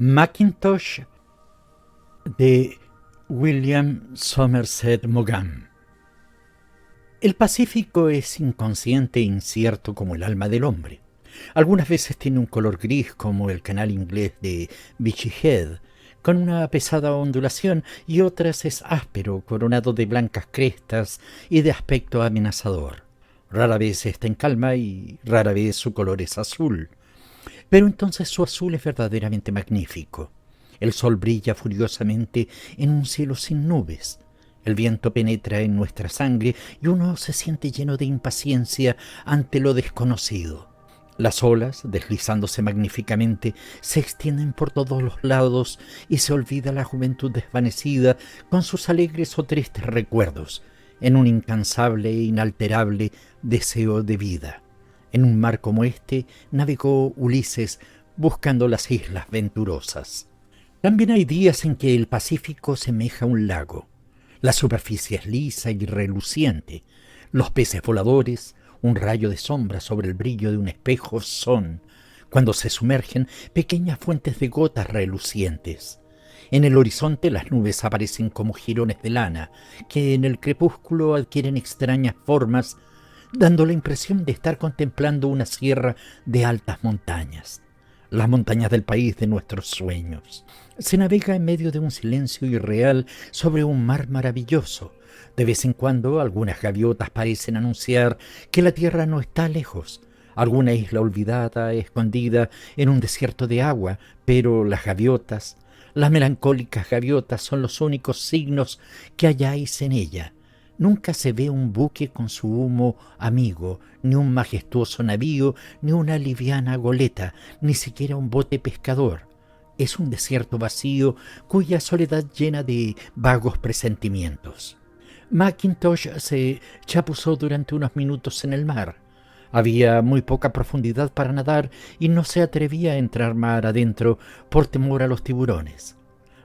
Mackintosh de William Somerset Maugham. El Pacífico es inconsciente e incierto como el alma del hombre. Algunas veces tiene un color gris como el canal inglés de Beachy Head, con una pesada ondulación, y otras es áspero, coronado de blancas crestas y de aspecto amenazador. Rara vez está en calma y rara vez su color es azul. Pero entonces su azul es verdaderamente magnífico. El sol brilla furiosamente en un cielo sin nubes. El viento penetra en nuestra sangre y uno se siente lleno de impaciencia ante lo desconocido. Las olas, deslizándose magníficamente, se extienden por todos los lados y se olvida la juventud desvanecida con sus alegres o tristes recuerdos, en un incansable e inalterable deseo de vida. En un mar como este navegó Ulises buscando las islas venturosas. También hay días en que el Pacífico semeja un lago. La superficie es lisa y reluciente. Los peces voladores, un rayo de sombra sobre el brillo de un espejo, son, cuando se sumergen, pequeñas fuentes de gotas relucientes. En el horizonte las nubes aparecen como jirones de lana, que en el crepúsculo adquieren extrañas formas, dando la impresión de estar contemplando una sierra de altas montañas. Las montañas del país de nuestros sueños. Se navega en medio de un silencio irreal sobre un mar maravilloso. De vez en cuando algunas gaviotas parecen anunciar que la tierra no está lejos. Alguna isla olvidada, escondida en un desierto de agua, pero las melancólicas gaviotas son los únicos signos que halláis en ella. Nunca se ve un buque con su humo amigo, ni un majestuoso navío, ni una liviana goleta, ni siquiera un bote pescador. Es un desierto vacío cuya soledad llena de vagos presentimientos. Mackintosh se chapuzó durante unos minutos en el mar. Había muy poca profundidad para nadar y no se atrevía a entrar mar adentro por temor a los tiburones.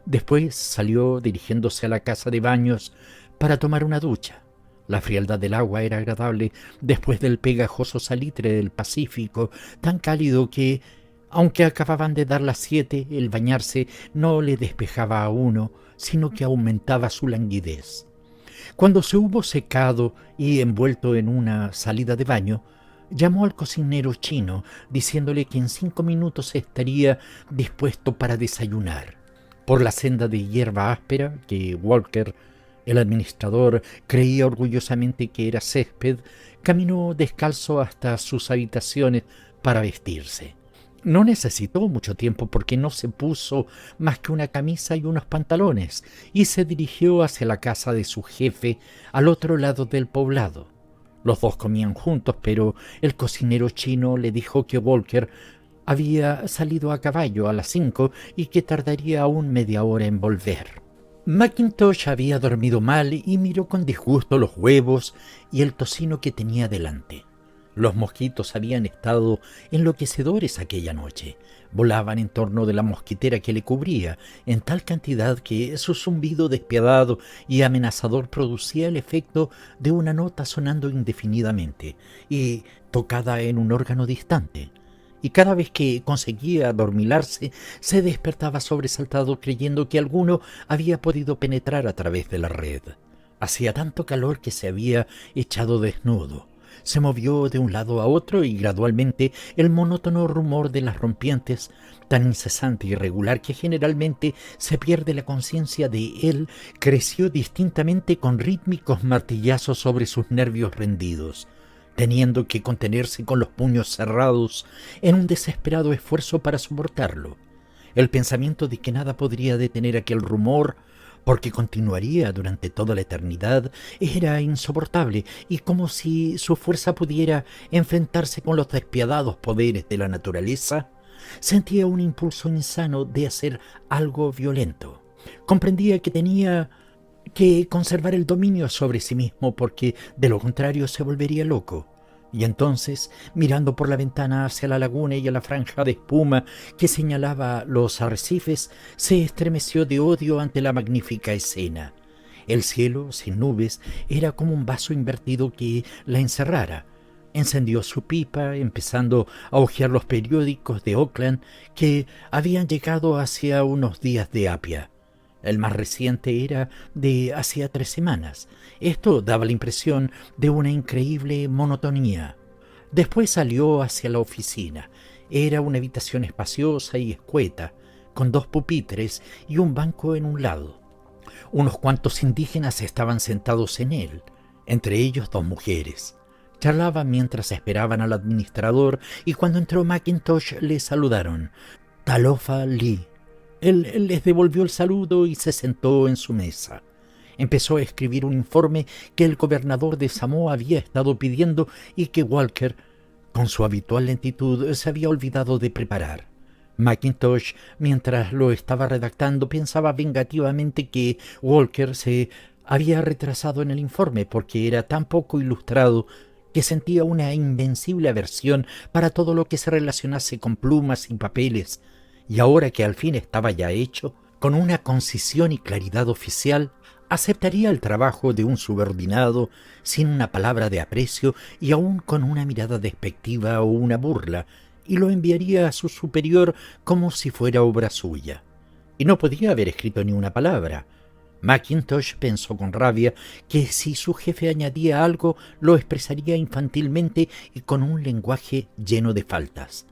Después salió dirigiéndose a la casa de baños para tomar una ducha. La frialdad del agua era agradable después del pegajoso salitre del Pacífico, tan cálido que, aunque acababan de dar las 7, el bañarse no le despejaba a uno, sino que aumentaba su languidez. Cuando se hubo secado y envuelto en una salida de baño, llamó al cocinero chino, diciéndole que en 5 minutos estaría dispuesto para desayunar. Por la senda de hierba áspera que Walker, el administrador, creía orgullosamente que era césped, caminó descalzo hasta sus habitaciones para vestirse. No necesitó mucho tiempo porque no se puso más que una camisa y unos pantalones y se dirigió hacia la casa de su jefe al otro lado del poblado. Los dos comían juntos, pero el cocinero chino le dijo que Walker había salido a caballo a las 5 y que tardaría aún media hora en volver. Mackintosh había dormido mal y miró con disgusto los huevos y el tocino que tenía delante. Los mosquitos habían estado enloquecedores aquella noche. Volaban en torno de la mosquitera que le cubría, en tal cantidad que su zumbido despiadado y amenazador producía el efecto de una nota sonando indefinidamente y tocada en un órgano distante. Y cada vez que conseguía adormilarse, se despertaba sobresaltado creyendo que alguno había podido penetrar a través de la red. Hacía tanto calor que se había echado desnudo. Se movió de un lado a otro y gradualmente el monótono rumor de las rompientes, tan incesante y regular que generalmente se pierde la conciencia de él, creció distintamente con rítmicos martillazos sobre sus nervios rendidos, teniendo que contenerse con los puños cerrados en un desesperado esfuerzo para soportarlo. El pensamiento de que nada podría detener aquel rumor, porque continuaría durante toda la eternidad, era insoportable, y como si su fuerza pudiera enfrentarse con los despiadados poderes de la naturaleza, sentía un impulso insano de hacer algo violento. Comprendía que tenía que conservar el dominio sobre sí mismo, porque de lo contrario se volvería loco. Y entonces, mirando por la ventana hacia la laguna y a la franja de espuma que señalaba los arrecifes, se estremeció de odio ante la magnífica escena. El cielo, sin nubes, era como un vaso invertido que la encerrara. Encendió su pipa, empezando a hojear los periódicos de Auckland que habían llegado hacía unos días de Apia. El más reciente era de hacía 3 semanas. Esto daba la impresión de una increíble monotonía. Después salió hacia la oficina. Era una habitación espaciosa y escueta, con 2 pupitres y un banco en un lado. Unos cuantos indígenas estaban sentados en él, entre ellos 2 mujeres. Charlaban mientras esperaban al administrador y cuando entró Mackintosh le saludaron. Talofa Lee. Él les devolvió el saludo y se sentó en su mesa. Empezó a escribir un informe que el gobernador de Samoa había estado pidiendo y que Walker, con su habitual lentitud, se había olvidado de preparar. Mackintosh, mientras lo estaba redactando, pensaba vengativamente que Walker se había retrasado en el informe porque era tan poco ilustrado que sentía una invencible aversión para todo lo que se relacionase con plumas y papeles, y ahora que al fin estaba ya hecho, con una concisión y claridad oficial, aceptaría el trabajo de un subordinado sin una palabra de aprecio y aun con una mirada despectiva o una burla, y lo enviaría a su superior como si fuera obra suya. Y no podía haber escrito ni una palabra. Mackintosh pensó con rabia que si su jefe añadía algo, lo expresaría infantilmente y con un lenguaje lleno de faltas.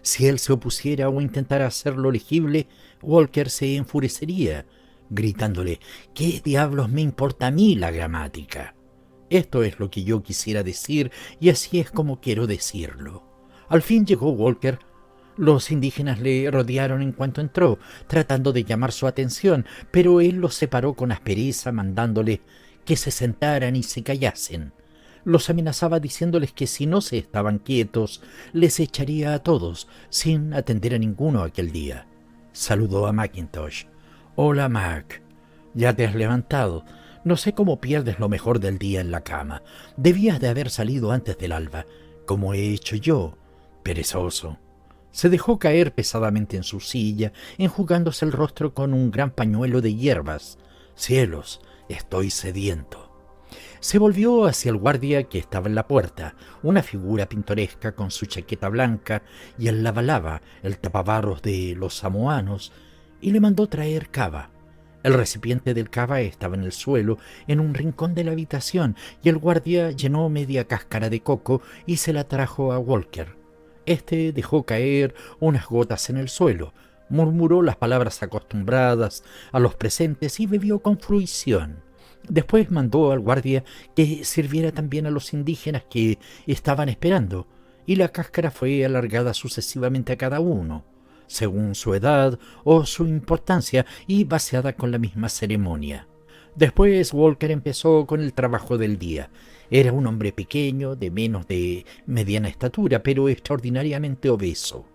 Si él se opusiera o intentara hacerlo legible, Walker se enfurecería, gritándole: «¿Qué diablos me importa a mí la gramática? Esto es lo que yo quisiera decir y así es como quiero decirlo». Al fin llegó Walker. Los indígenas le rodearon en cuanto entró, tratando de llamar su atención, pero él los separó con aspereza, mandándole que se sentaran y se callasen. Los amenazaba diciéndoles que si no se estaban quietos, les echaría a todos, sin atender a ninguno aquel día. Saludó a Mackintosh. «Hola, Mac. ¿Ya te has levantado? No sé cómo pierdes lo mejor del día en la cama. Debías de haber salido antes del alba, como he hecho yo. Perezoso». Se dejó caer pesadamente en su silla, enjugándose el rostro con un gran pañuelo de hierbas. «Cielos, estoy sediento». Se volvió hacia el guardia que estaba en la puerta, una figura pintoresca con su chaqueta blanca y el lavalava, el tapabarros de los samoanos, y le mandó traer cava. El recipiente del cava estaba en el suelo, en un rincón de la habitación, y el guardia llenó media cáscara de coco y se la trajo a Walker. Este dejó caer unas gotas en el suelo, murmuró las palabras acostumbradas a los presentes y bebió con fruición. Después mandó al guardia que sirviera también a los indígenas que estaban esperando, y la cáscara fue alargada sucesivamente a cada uno, según su edad o su importancia, y vaciada con la misma ceremonia. Después Walker empezó con el trabajo del día. Era un hombre pequeño, de menos de mediana estatura, pero extraordinariamente obeso.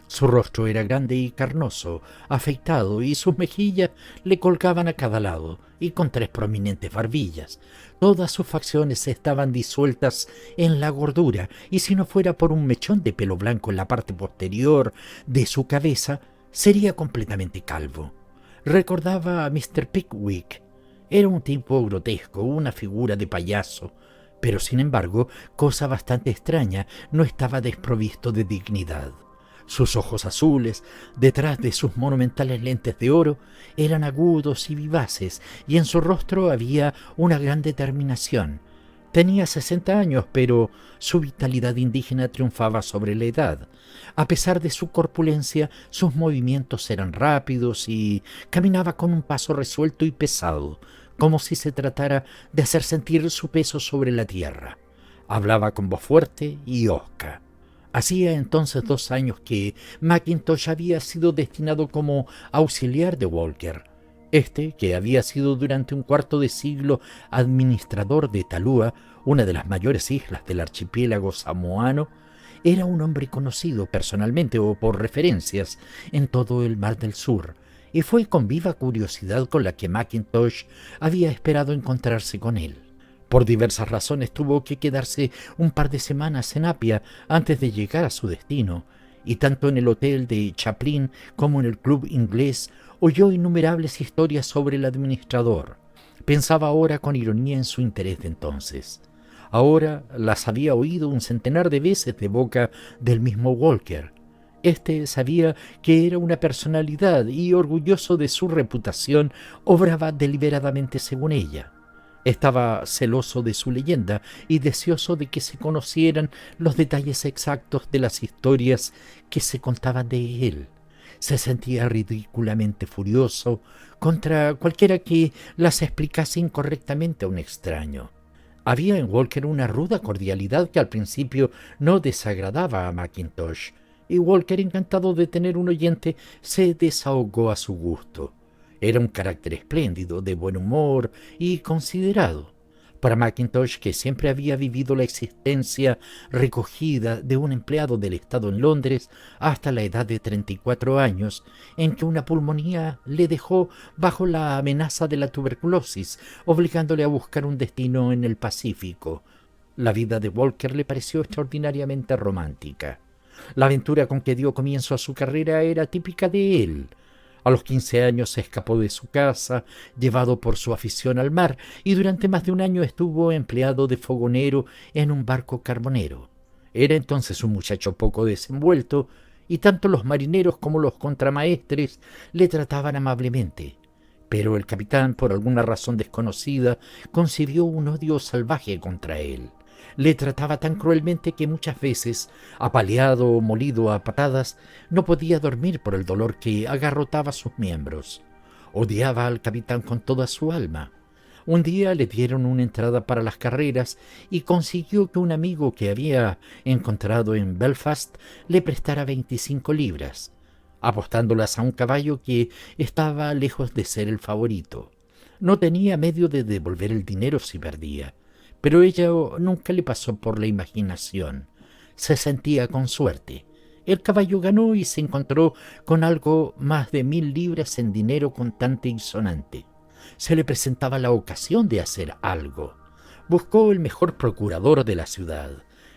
Su rostro era grande y carnoso, afeitado, y sus mejillas le colgaban a cada lado, y con 3 prominentes barbillas. Todas sus facciones estaban disueltas en la gordura, y si no fuera por un mechón de pelo blanco en la parte posterior de su cabeza, sería completamente calvo. Recordaba a Mr. Pickwick. Era un tipo grotesco, una figura de payaso, pero sin embargo, cosa bastante extraña, no estaba desprovisto de dignidad. Sus ojos azules, detrás de sus monumentales lentes de oro, eran agudos y vivaces, y en su rostro había una gran determinación. Tenía 60 años, pero su vitalidad indígena triunfaba sobre la edad. A pesar de su corpulencia, sus movimientos eran rápidos y caminaba con un paso resuelto y pesado, como si se tratara de hacer sentir su peso sobre la tierra. Hablaba con voz fuerte y hosca. Hacía entonces 2 años que Mackintosh había sido destinado como auxiliar de Walker. Este, que había sido durante un cuarto de siglo administrador de Talúa, una de las mayores islas del archipiélago samoano, era un hombre conocido personalmente o por referencias en todo el Mar del Sur, y fue con viva curiosidad con la que Mackintosh había esperado encontrarse con él. Por diversas razones tuvo que quedarse un par de semanas en Apia antes de llegar a su destino, y tanto en el hotel de Chaplin como en el club inglés oyó innumerables historias sobre el administrador. Pensaba ahora con ironía en su interés de entonces. Ahora las había oído un centenar de veces de boca del mismo Walker. Este sabía que era una personalidad y, orgulloso de su reputación, obraba deliberadamente según ella. Estaba celoso de su leyenda y deseoso de que se conocieran los detalles exactos de las historias que se contaban de él. Se sentía ridículamente furioso contra cualquiera que las explicase incorrectamente a un extraño. Había en Walker una ruda cordialidad que al principio no desagradaba a Mackintosh, y Walker, encantado de tener un oyente, se desahogó a su gusto. Era un carácter espléndido, de buen humor y considerado. Para Mackintosh, que siempre había vivido la existencia recogida de un empleado del Estado en Londres hasta la edad de 34 años, en que una pulmonía le dejó bajo la amenaza de la tuberculosis, obligándole a buscar un destino en el Pacífico, la vida de Walker le pareció extraordinariamente romántica. La aventura con que dio comienzo a su carrera era típica de él. A los 15 años se escapó de su casa, llevado por su afición al mar, y durante más de un año estuvo empleado de fogonero en un barco carbonero. Era entonces un muchacho poco desenvuelto, y tanto los marineros como los contramaestres le trataban amablemente. Pero el capitán, por alguna razón desconocida, concibió un odio salvaje contra él. Le trataba tan cruelmente que muchas veces, apaleado o molido a patadas, no podía dormir por el dolor que agarrotaba sus miembros. Odiaba al capitán con toda su alma. Un día le dieron una entrada para las carreras y consiguió que un amigo que había encontrado en Belfast le prestara 25 libras, apostándolas a un caballo que estaba lejos de ser el favorito. No tenía medio de devolver el dinero si perdía, pero ello nunca le pasó por la imaginación. Se sentía con suerte. El caballo ganó y se encontró con algo más de 1000 libras en dinero contante y sonante. Se le presentaba la ocasión de hacer algo. Buscó el mejor procurador de la ciudad.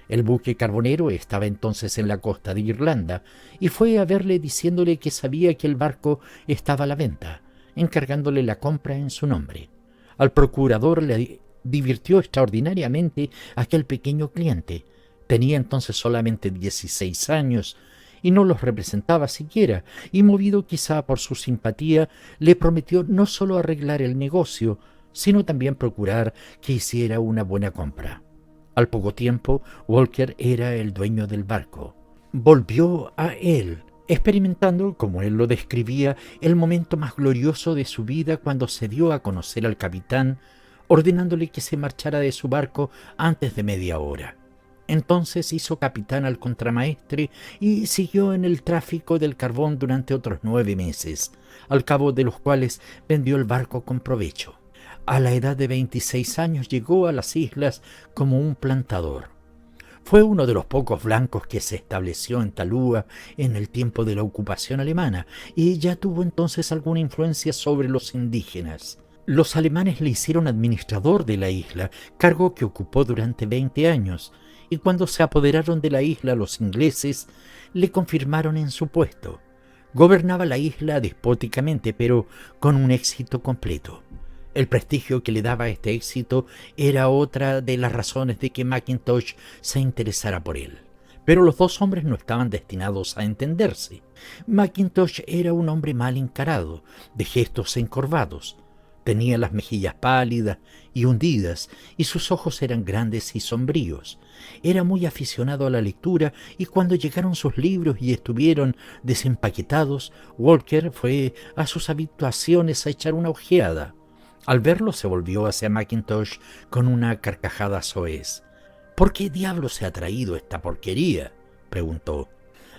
El buque carbonero estaba entonces en la costa de Irlanda y fue a verle diciéndole que sabía que el barco estaba a la venta, encargándole la compra en su nombre. Al procurador le divirtió extraordinariamente aquel pequeño cliente. Tenía entonces solamente 16 años y no los representaba siquiera, y movido quizá por su simpatía, le prometió no solo arreglar el negocio, sino también procurar que hiciera una buena compra. Al poco tiempo, Walker era el dueño del barco. Volvió a él, experimentando, como él lo describía, el momento más glorioso de su vida cuando se dio a conocer al capitán, ordenándole que se marchara de su barco antes de media hora. Entonces hizo capitán al contramaestre y siguió en el tráfico del carbón durante otros 9 meses, al cabo de los cuales vendió el barco con provecho. A la edad de 26 años llegó a las islas como un plantador. Fue uno de los pocos blancos que se estableció en Talúa en el tiempo de la ocupación alemana y ya tuvo entonces alguna influencia sobre los indígenas. Los alemanes le hicieron administrador de la isla, cargo que ocupó durante 20 años, y cuando se apoderaron de la isla los ingleses, le confirmaron en su puesto. Gobernaba la isla despóticamente, pero con un éxito completo. El prestigio que le daba este éxito era otra de las razones de que Mackintosh se interesara por él. Pero los dos hombres no estaban destinados a entenderse. Mackintosh era un hombre mal encarado, de gestos encorvados. Tenía las mejillas pálidas y hundidas, y sus ojos eran grandes y sombríos. Era muy aficionado a la lectura, y cuando llegaron sus libros y estuvieron desempaquetados, Walker fue a sus habitaciones a echar una ojeada. Al verlo se volvió hacia Mackintosh con una carcajada soez. «¿Por qué diablos se ha traído esta porquería?», preguntó.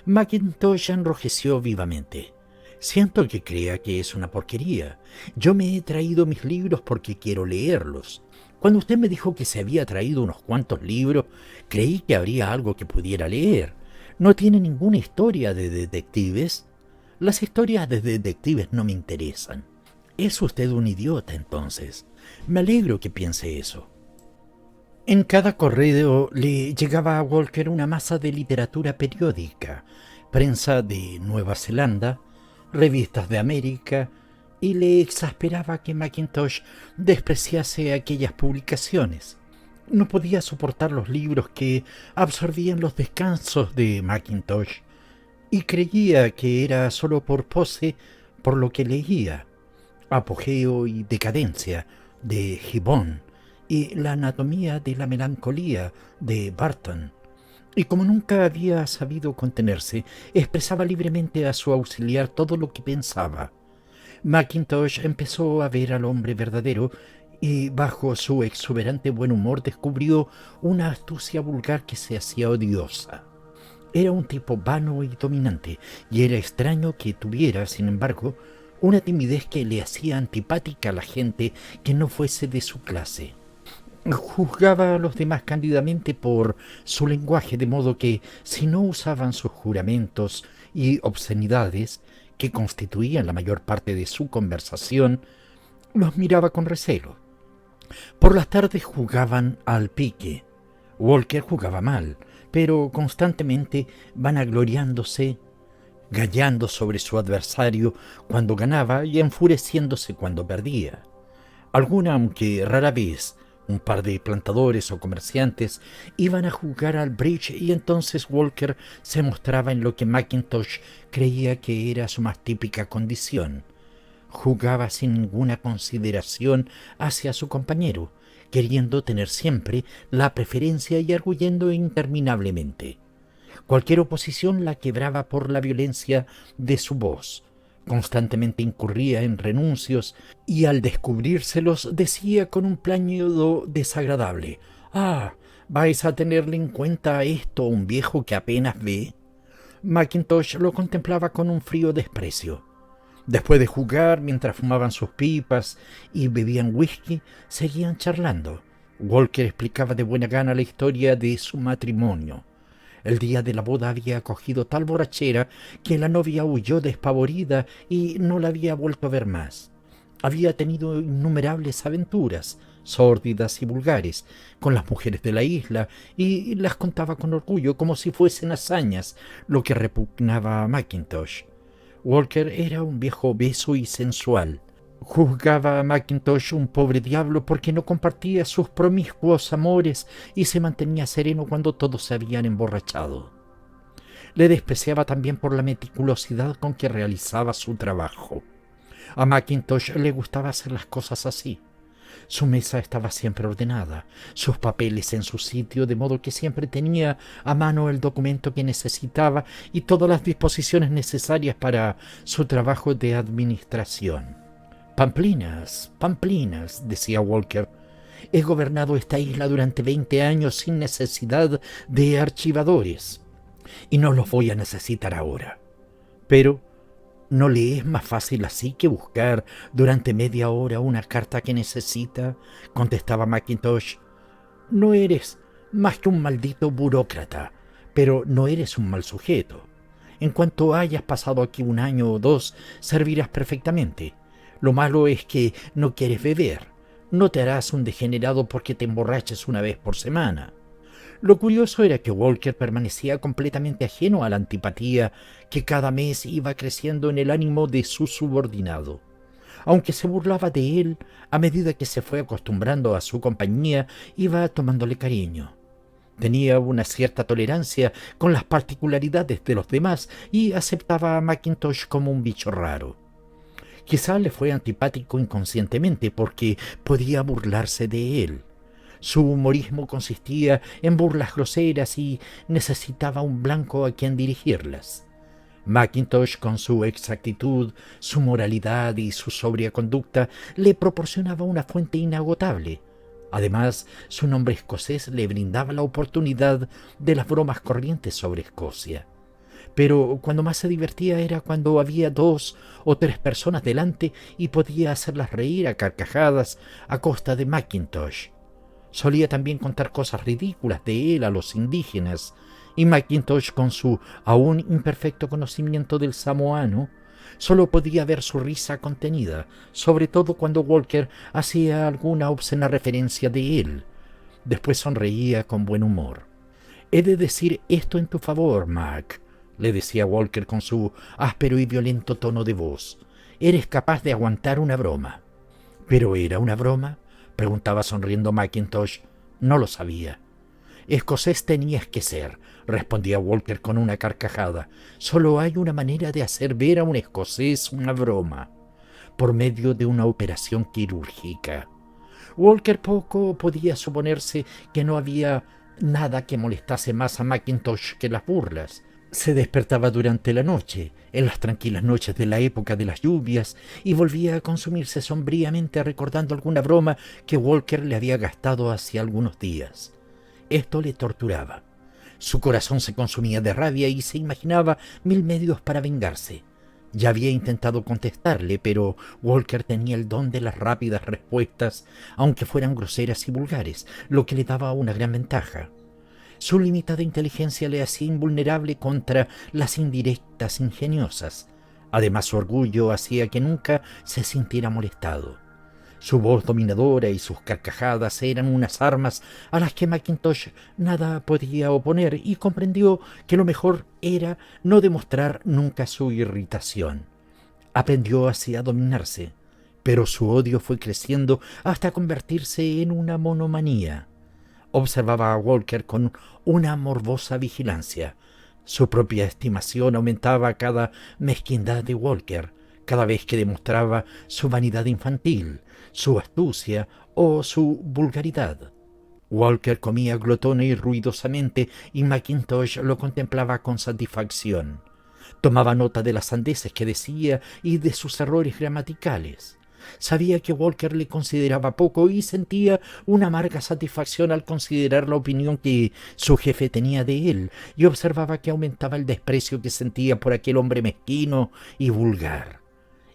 Mackintosh enrojeció vivamente. «Siento que crea que es una porquería. Yo me he traído mis libros porque quiero leerlos. Cuando usted me dijo que se había traído unos cuantos libros, creí que habría algo que pudiera leer. ¿No tiene ninguna historia de detectives?». «Las historias de detectives no me interesan». «Es usted un idiota, entonces. Me alegro que piense eso». En cada correo le llegaba a Walker una masa de literatura periódica, prensa de Nueva Zelanda, revistas de América, y le exasperaba que Mackintosh despreciase aquellas publicaciones. No podía soportar los libros que absorbían los descansos de Mackintosh y creía que era solo por pose por lo que leía. Apogeo y decadencia de Gibbon y la anatomía de la melancolía de Barton. Y como nunca había sabido contenerse, expresaba libremente a su auxiliar todo lo que pensaba. Mackintosh empezó a ver al hombre verdadero y bajo su exuberante buen humor descubrió una astucia vulgar que se hacía odiosa. Era un tipo vano y dominante, y era extraño que tuviera, sin embargo, una timidez que le hacía antipática a la gente que no fuese de su clase. Juzgaba a los demás cándidamente por su lenguaje, de modo que, si no usaban sus juramentos y obscenidades, que constituían la mayor parte de su conversación, los miraba con recelo. Por las tardes jugaban al pique. Walker jugaba mal, pero constantemente vanagloriándose, gallando sobre su adversario cuando ganaba y enfureciéndose cuando perdía. Alguna, aunque rara vez, un par de plantadores o comerciantes iban a jugar al bridge y entonces Walker se mostraba en lo que Mackintosh creía que era su más típica condición. Jugaba sin ninguna consideración hacia su compañero, queriendo tener siempre la preferencia y arguyendo interminablemente. Cualquier oposición la quebraba por la violencia de su voz. Constantemente incurría en renuncios y al descubrírselos decía con un plañido desagradable: «Ah, ¿vais a tenerle en cuenta a esto un viejo que apenas ve?» Mackintosh lo contemplaba con un frío desprecio. Después de jugar, mientras fumaban sus pipas y bebían whisky, seguían charlando. Walker explicaba de buena gana la historia de su matrimonio. El día de la boda había cogido tal borrachera que la novia huyó despavorida y no la había vuelto a ver más. Había tenido innumerables aventuras, sórdidas y vulgares, con las mujeres de la isla, y las contaba con orgullo como si fuesen hazañas, lo que repugnaba a Mackintosh. Walker era un viejo obeso y sensual. Juzgaba a Mackintosh un pobre diablo porque no compartía sus promiscuos amores y se mantenía sereno cuando todos se habían emborrachado. Le despreciaba también por la meticulosidad con que realizaba su trabajo. A Mackintosh le gustaba hacer las cosas así. Su mesa estaba siempre ordenada, sus papeles en su sitio, de modo que siempre tenía a mano el documento que necesitaba y todas las disposiciones necesarias para su trabajo de administración. «Pamplinas, pamplinas», decía Walker. «He gobernado esta isla durante 20 años sin necesidad de archivadores, y no los voy a necesitar ahora. Pero ¿no le es más fácil así que buscar durante media hora una carta que necesita?», contestaba Mackintosh. «No eres más que un maldito burócrata, pero no eres un mal sujeto. En cuanto hayas pasado aquí un año o dos, servirás perfectamente. Lo malo es que no quieres beber. No te harás un degenerado porque te emborraches una vez por semana». Lo curioso era que Walker permanecía completamente ajeno a la antipatía que cada mes iba creciendo en el ánimo de su subordinado. Aunque se burlaba de él, a medida que se fue acostumbrando a su compañía, iba tomándole cariño. Tenía una cierta tolerancia con las particularidades de los demás y aceptaba a Mackintosh como un bicho raro. Quizá le fue antipático inconscientemente porque podía burlarse de él. Su humorismo consistía en burlas groseras y necesitaba un blanco a quien dirigirlas. Mackintosh, con su exactitud, su moralidad y su sobria conducta, le proporcionaba una fuente inagotable. Además, su nombre escocés le brindaba la oportunidad de las bromas corrientes sobre Escocia. Pero cuando más se divertía era cuando había 2 o 3 personas delante y podía hacerlas reír a carcajadas a costa de Mackintosh. Solía también contar cosas ridículas de él a los indígenas, y Mackintosh, con su aún imperfecto conocimiento del samoano, solo podía ver su risa contenida, sobre todo cuando Walker hacía alguna obscena referencia de él. Después sonreía con buen humor. «He de decir esto en tu favor, Mac», le decía Walker con su áspero y violento tono de voz. «Eres capaz de aguantar una broma». «¿Pero era una broma?», preguntaba sonriendo Mackintosh. No lo sabía. Escocés tenías que ser, respondía Walker con una carcajada. Solo hay una manera de hacer ver a un escocés una broma, por medio de una operación quirúrgica. Walker poco podía suponerse que no había nada que molestase más a Mackintosh que las burlas. Se despertaba durante la noche, en las tranquilas noches de la época de las lluvias, y volvía a consumirse sombríamente recordando alguna broma que Walker le había gastado hacía algunos días. Esto le torturaba. Su corazón se consumía de rabia y se imaginaba mil medios para vengarse. Ya había intentado contestarle, pero Walker tenía el don de las rápidas respuestas, aunque fueran groseras y vulgares, lo que le daba una gran ventaja. Su limitada inteligencia le hacía invulnerable contra las indirectas ingeniosas. Además, su orgullo hacía que nunca se sintiera molestado. Su voz dominadora y sus carcajadas eran unas armas a las que Mackintosh nada podía oponer, y comprendió que lo mejor era no demostrar nunca su irritación. Aprendió así a dominarse, pero su odio fue creciendo hasta convertirse en una monomanía. Observaba a Walker con una morbosa vigilancia. Su propia estimación aumentaba a cada mezquindad de Walker, cada vez que demostraba su vanidad infantil, su astucia o su vulgaridad. Walker comía glotona y ruidosamente, y Mackintosh lo contemplaba con satisfacción. Tomaba nota de las sandeces que decía y de sus errores gramaticales. Sabía que Walker le consideraba poco y sentía una amarga satisfacción al considerar la opinión que su jefe tenía de él, y observaba que aumentaba el desprecio que sentía por aquel hombre mezquino y vulgar.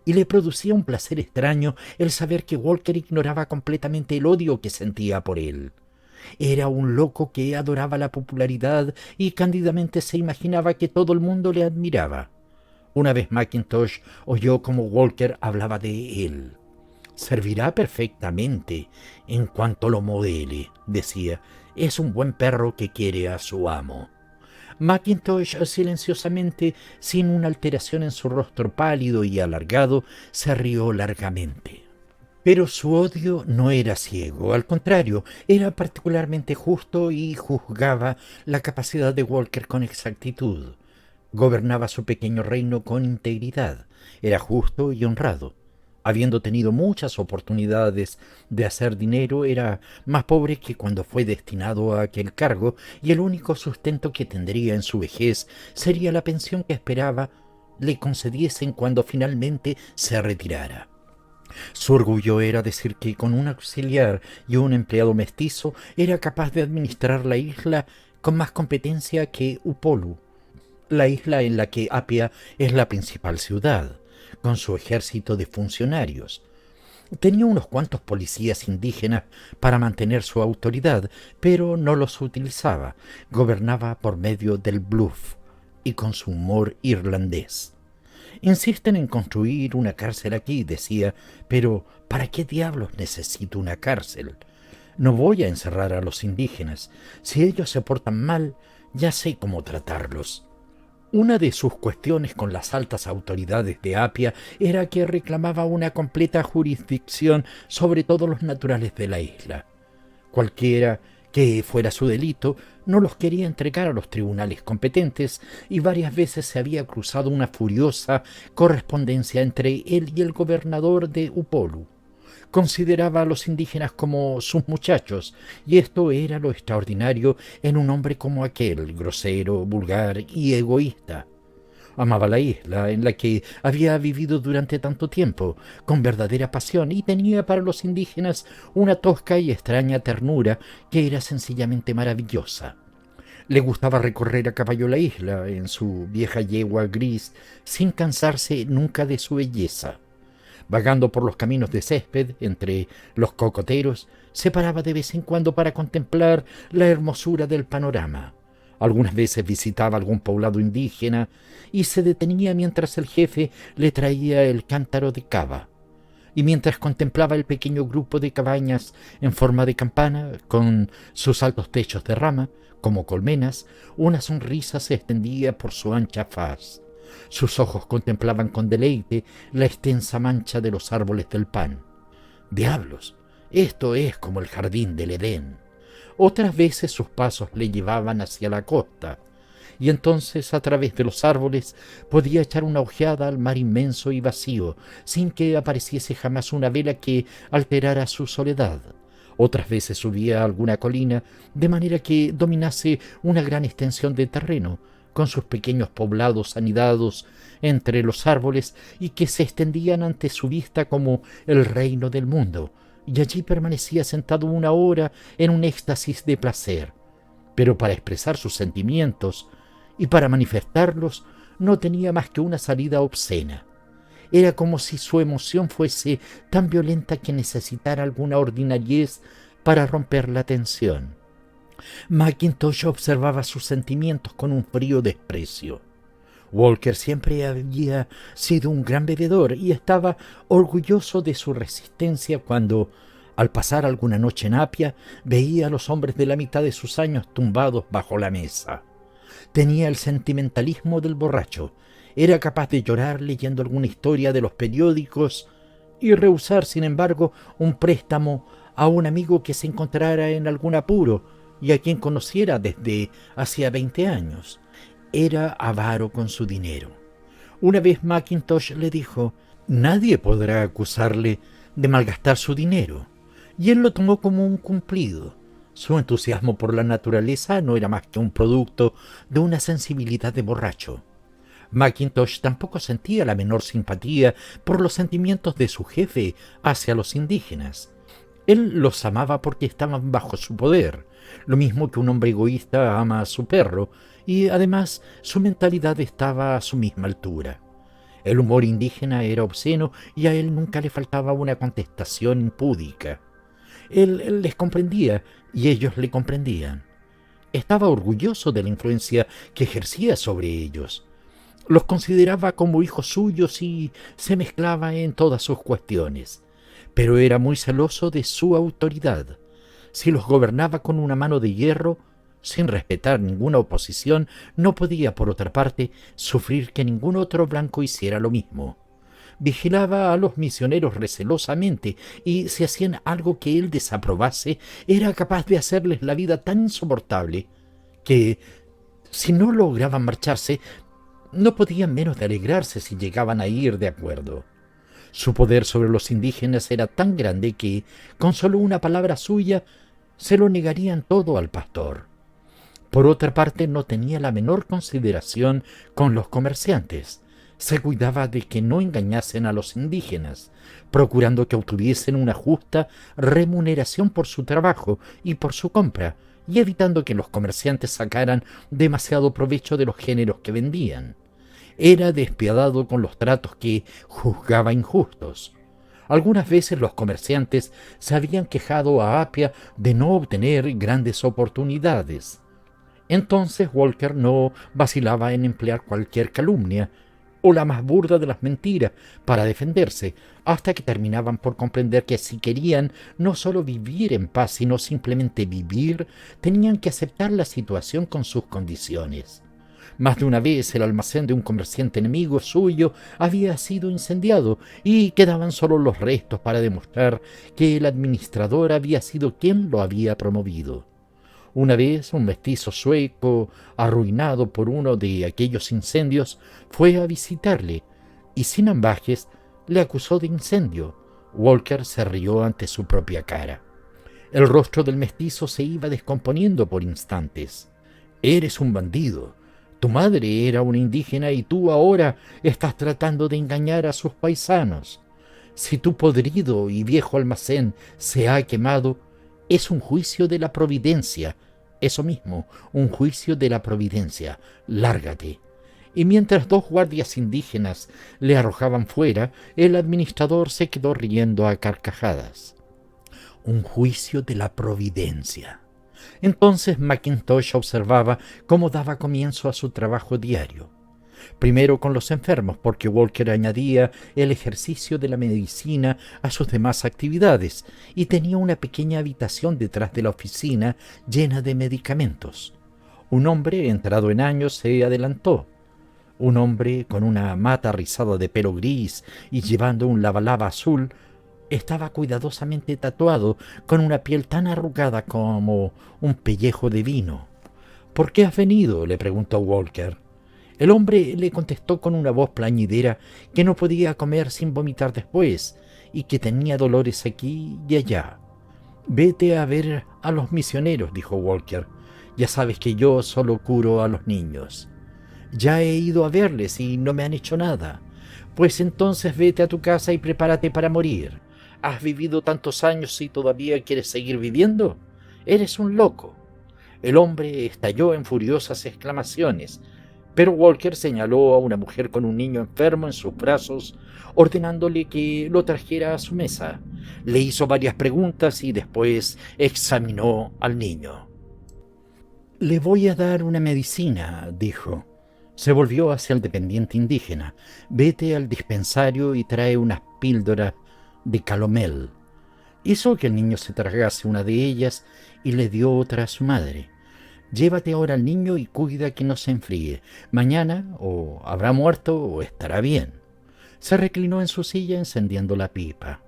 Y le producía un placer extraño el saber que Walker ignoraba completamente el odio que sentía por él. Era un loco que adoraba la popularidad y cándidamente se imaginaba que todo el mundo le admiraba. Una vez Mackintosh oyó cómo Walker hablaba de él. «Servirá perfectamente en cuanto lo modele», decía. «Es un buen perro que quiere a su amo». Mackintosh, silenciosamente, sin una alteración en su rostro pálido y alargado, se rió largamente. Pero su odio no era ciego, al contrario, era particularmente justo y juzgaba la capacidad de Walker con exactitud. Gobernaba su pequeño reino con integridad, era justo y honrado. Habiendo tenido muchas oportunidades de hacer dinero, era más pobre que cuando fue destinado a aquel cargo, y el único sustento que tendría en su vejez sería la pensión que esperaba le concediesen cuando finalmente se retirara. Su orgullo era decir que con un auxiliar y un empleado mestizo era capaz de administrar la isla con más competencia que Upolu, la isla en la que Apia es la principal ciudad, con su ejército de funcionarios. Tenía unos cuantos policías indígenas para mantener su autoridad, pero no los utilizaba. Gobernaba por medio del bluff y con su humor irlandés. «Insisten en construir una cárcel aquí», decía, «pero ¿para qué diablos necesito una cárcel? No voy a encerrar a los indígenas. Si ellos se portan mal, ya sé cómo tratarlos». Una de sus cuestiones con las altas autoridades de Apia era que reclamaba una completa jurisdicción sobre todos los naturales de la isla. Cualquiera que fuera su delito, no los quería entregar a los tribunales competentes, y varias veces se había cruzado una furiosa correspondencia entre él y el gobernador de Upolu. Consideraba a los indígenas como sus muchachos, y esto era lo extraordinario en un hombre como aquel, grosero, vulgar y egoísta. Amaba la isla en la que había vivido durante tanto tiempo, con verdadera pasión, y tenía para los indígenas una tosca y extraña ternura que era sencillamente maravillosa. Le gustaba recorrer a caballo la isla en su vieja yegua gris, sin cansarse nunca de su belleza. Vagando por los caminos de césped entre los cocoteros, se paraba de vez en cuando para contemplar la hermosura del panorama. Algunas veces visitaba algún poblado indígena y se detenía mientras el jefe le traía el cántaro de cava. Y mientras contemplaba el pequeño grupo de cabañas en forma de campana, con sus altos techos de rama, como colmenas, una sonrisa se extendía por su ancha faz. Sus ojos contemplaban con deleite la extensa mancha de los árboles del pan. «Diablos, esto es como el jardín del Edén». Otras veces sus pasos le llevaban hacia la costa, y entonces a través de los árboles podía echar una ojeada al mar inmenso y vacío, sin que apareciese jamás una vela que alterara su soledad. Otras veces subía a alguna colina, de manera que dominase una gran extensión de terreno, con sus pequeños poblados anidados entre los árboles y que se extendían ante su vista como el reino del mundo, y allí permanecía sentado una hora en un éxtasis de placer. Pero para expresar sus sentimientos y para manifestarlos no tenía más que una salida obscena. Era como si su emoción fuese tan violenta que necesitara alguna ordinariez para romper la tensión. Mackintosh observaba sus sentimientos con un frío desprecio. Walker siempre había sido un gran bebedor y estaba orgulloso de su resistencia cuando, al pasar alguna noche en Apia, veía a los hombres de la mitad de sus años tumbados bajo la mesa. Tenía el sentimentalismo del borracho. Era capaz de llorar leyendo alguna historia de los periódicos y rehusar, sin embargo, un préstamo a un amigo que se encontrara en algún apuro y a quien conociera desde hacía 20 años. Era avaro con su dinero. Una vez Mackintosh le dijo: «Nadie podrá acusarle de malgastar su dinero», y él lo tomó como un cumplido. Su entusiasmo por la naturaleza no era más que un producto de una sensibilidad de borracho. Mackintosh tampoco sentía la menor simpatía por los sentimientos de su jefe hacia los indígenas. Él los amaba porque estaban bajo su poder, lo mismo que un hombre egoísta ama a su perro, y además su mentalidad estaba a su misma altura. El humor indígena era obsceno y a él nunca le faltaba una contestación impúdica. Él les comprendía y ellos le comprendían. Estaba orgulloso de la influencia que ejercía sobre ellos. Los consideraba como hijos suyos y se mezclaba en todas sus cuestiones. Pero era muy celoso de su autoridad. Si los gobernaba con una mano de hierro, sin respetar ninguna oposición, no podía, por otra parte, sufrir que ningún otro blanco hiciera lo mismo. Vigilaba a los misioneros recelosamente y si hacían algo que él desaprobase, era capaz de hacerles la vida tan insoportable que, si no lograban marcharse, no podían menos de alegrarse si llegaban a ir de acuerdo. Su poder sobre los indígenas era tan grande que, con solo una palabra suya, se lo negarían todo al pastor. Por otra parte, no tenía la menor consideración con los comerciantes. Se cuidaba de que no engañasen a los indígenas, procurando que obtuviesen una justa remuneración por su trabajo y por su compra, y evitando que los comerciantes sacaran demasiado provecho de los géneros que vendían. Era despiadado con los tratos que juzgaba injustos. Algunas veces los comerciantes se habían quejado a Apia de no obtener grandes oportunidades. Entonces Walker no vacilaba en emplear cualquier calumnia o la más burda de las mentiras para defenderse, hasta que terminaban por comprender que si querían no solo vivir en paz, sino simplemente vivir, tenían que aceptar la situación con sus condiciones. Más de una vez el almacén de un comerciante enemigo suyo había sido incendiado y quedaban solo los restos para demostrar que el administrador había sido quien lo había promovido. Una vez un mestizo sueco, arruinado por uno de aquellos incendios, fue a visitarle y sin ambajes le acusó de incendio. Walker se rió ante su propia cara. El rostro del mestizo se iba descomponiendo por instantes. «Eres un bandido. Tu madre era una indígena y tú ahora estás tratando de engañar a sus paisanos. Si tu podrido y viejo almacén se ha quemado, es un juicio de la providencia. Eso mismo, un juicio de la providencia. Lárgate». Y mientras dos guardias indígenas le arrojaban fuera, el administrador se quedó riendo a carcajadas. Un juicio de la providencia. Entonces Mackintosh observaba cómo daba comienzo a su trabajo diario. Primero con los enfermos, porque Walker añadía el ejercicio de la medicina a sus demás actividades y tenía una pequeña habitación detrás de la oficina llena de medicamentos. Un hombre entrado en años se adelantó. Un hombre con una mata rizada de pelo gris y llevando un lavalava azul Estaba cuidadosamente tatuado con una piel tan arrugada como un pellejo de vino. —¿Por qué has venido? —le preguntó Walker. El hombre le contestó con una voz plañidera que no podía comer sin vomitar después y que tenía dolores aquí y allá. —Vete a ver a los misioneros —dijo Walker—. Ya sabes que yo solo curo a los niños. —Ya he ido a verles y no me han hecho nada. —Pues entonces vete a tu casa y prepárate para morir. ¿Has vivido tantos años y todavía quieres seguir viviendo? Eres un loco. El hombre estalló en furiosas exclamaciones, pero Walker señaló a una mujer con un niño enfermo en sus brazos, ordenándole que lo trajera a su mesa. Le hizo varias preguntas y después examinó al niño. —Le voy a dar una medicina —dijo. Se volvió hacia el dependiente indígena. —Vete al dispensario y trae unas píldoras de calomel. Hizo que el niño se tragase una de ellas y le dio otra a su madre. —Llévate ahora al niño y cuida que no se enfríe. Mañana o habrá muerto o estará bien. Se reclinó en su silla encendiendo la pipa.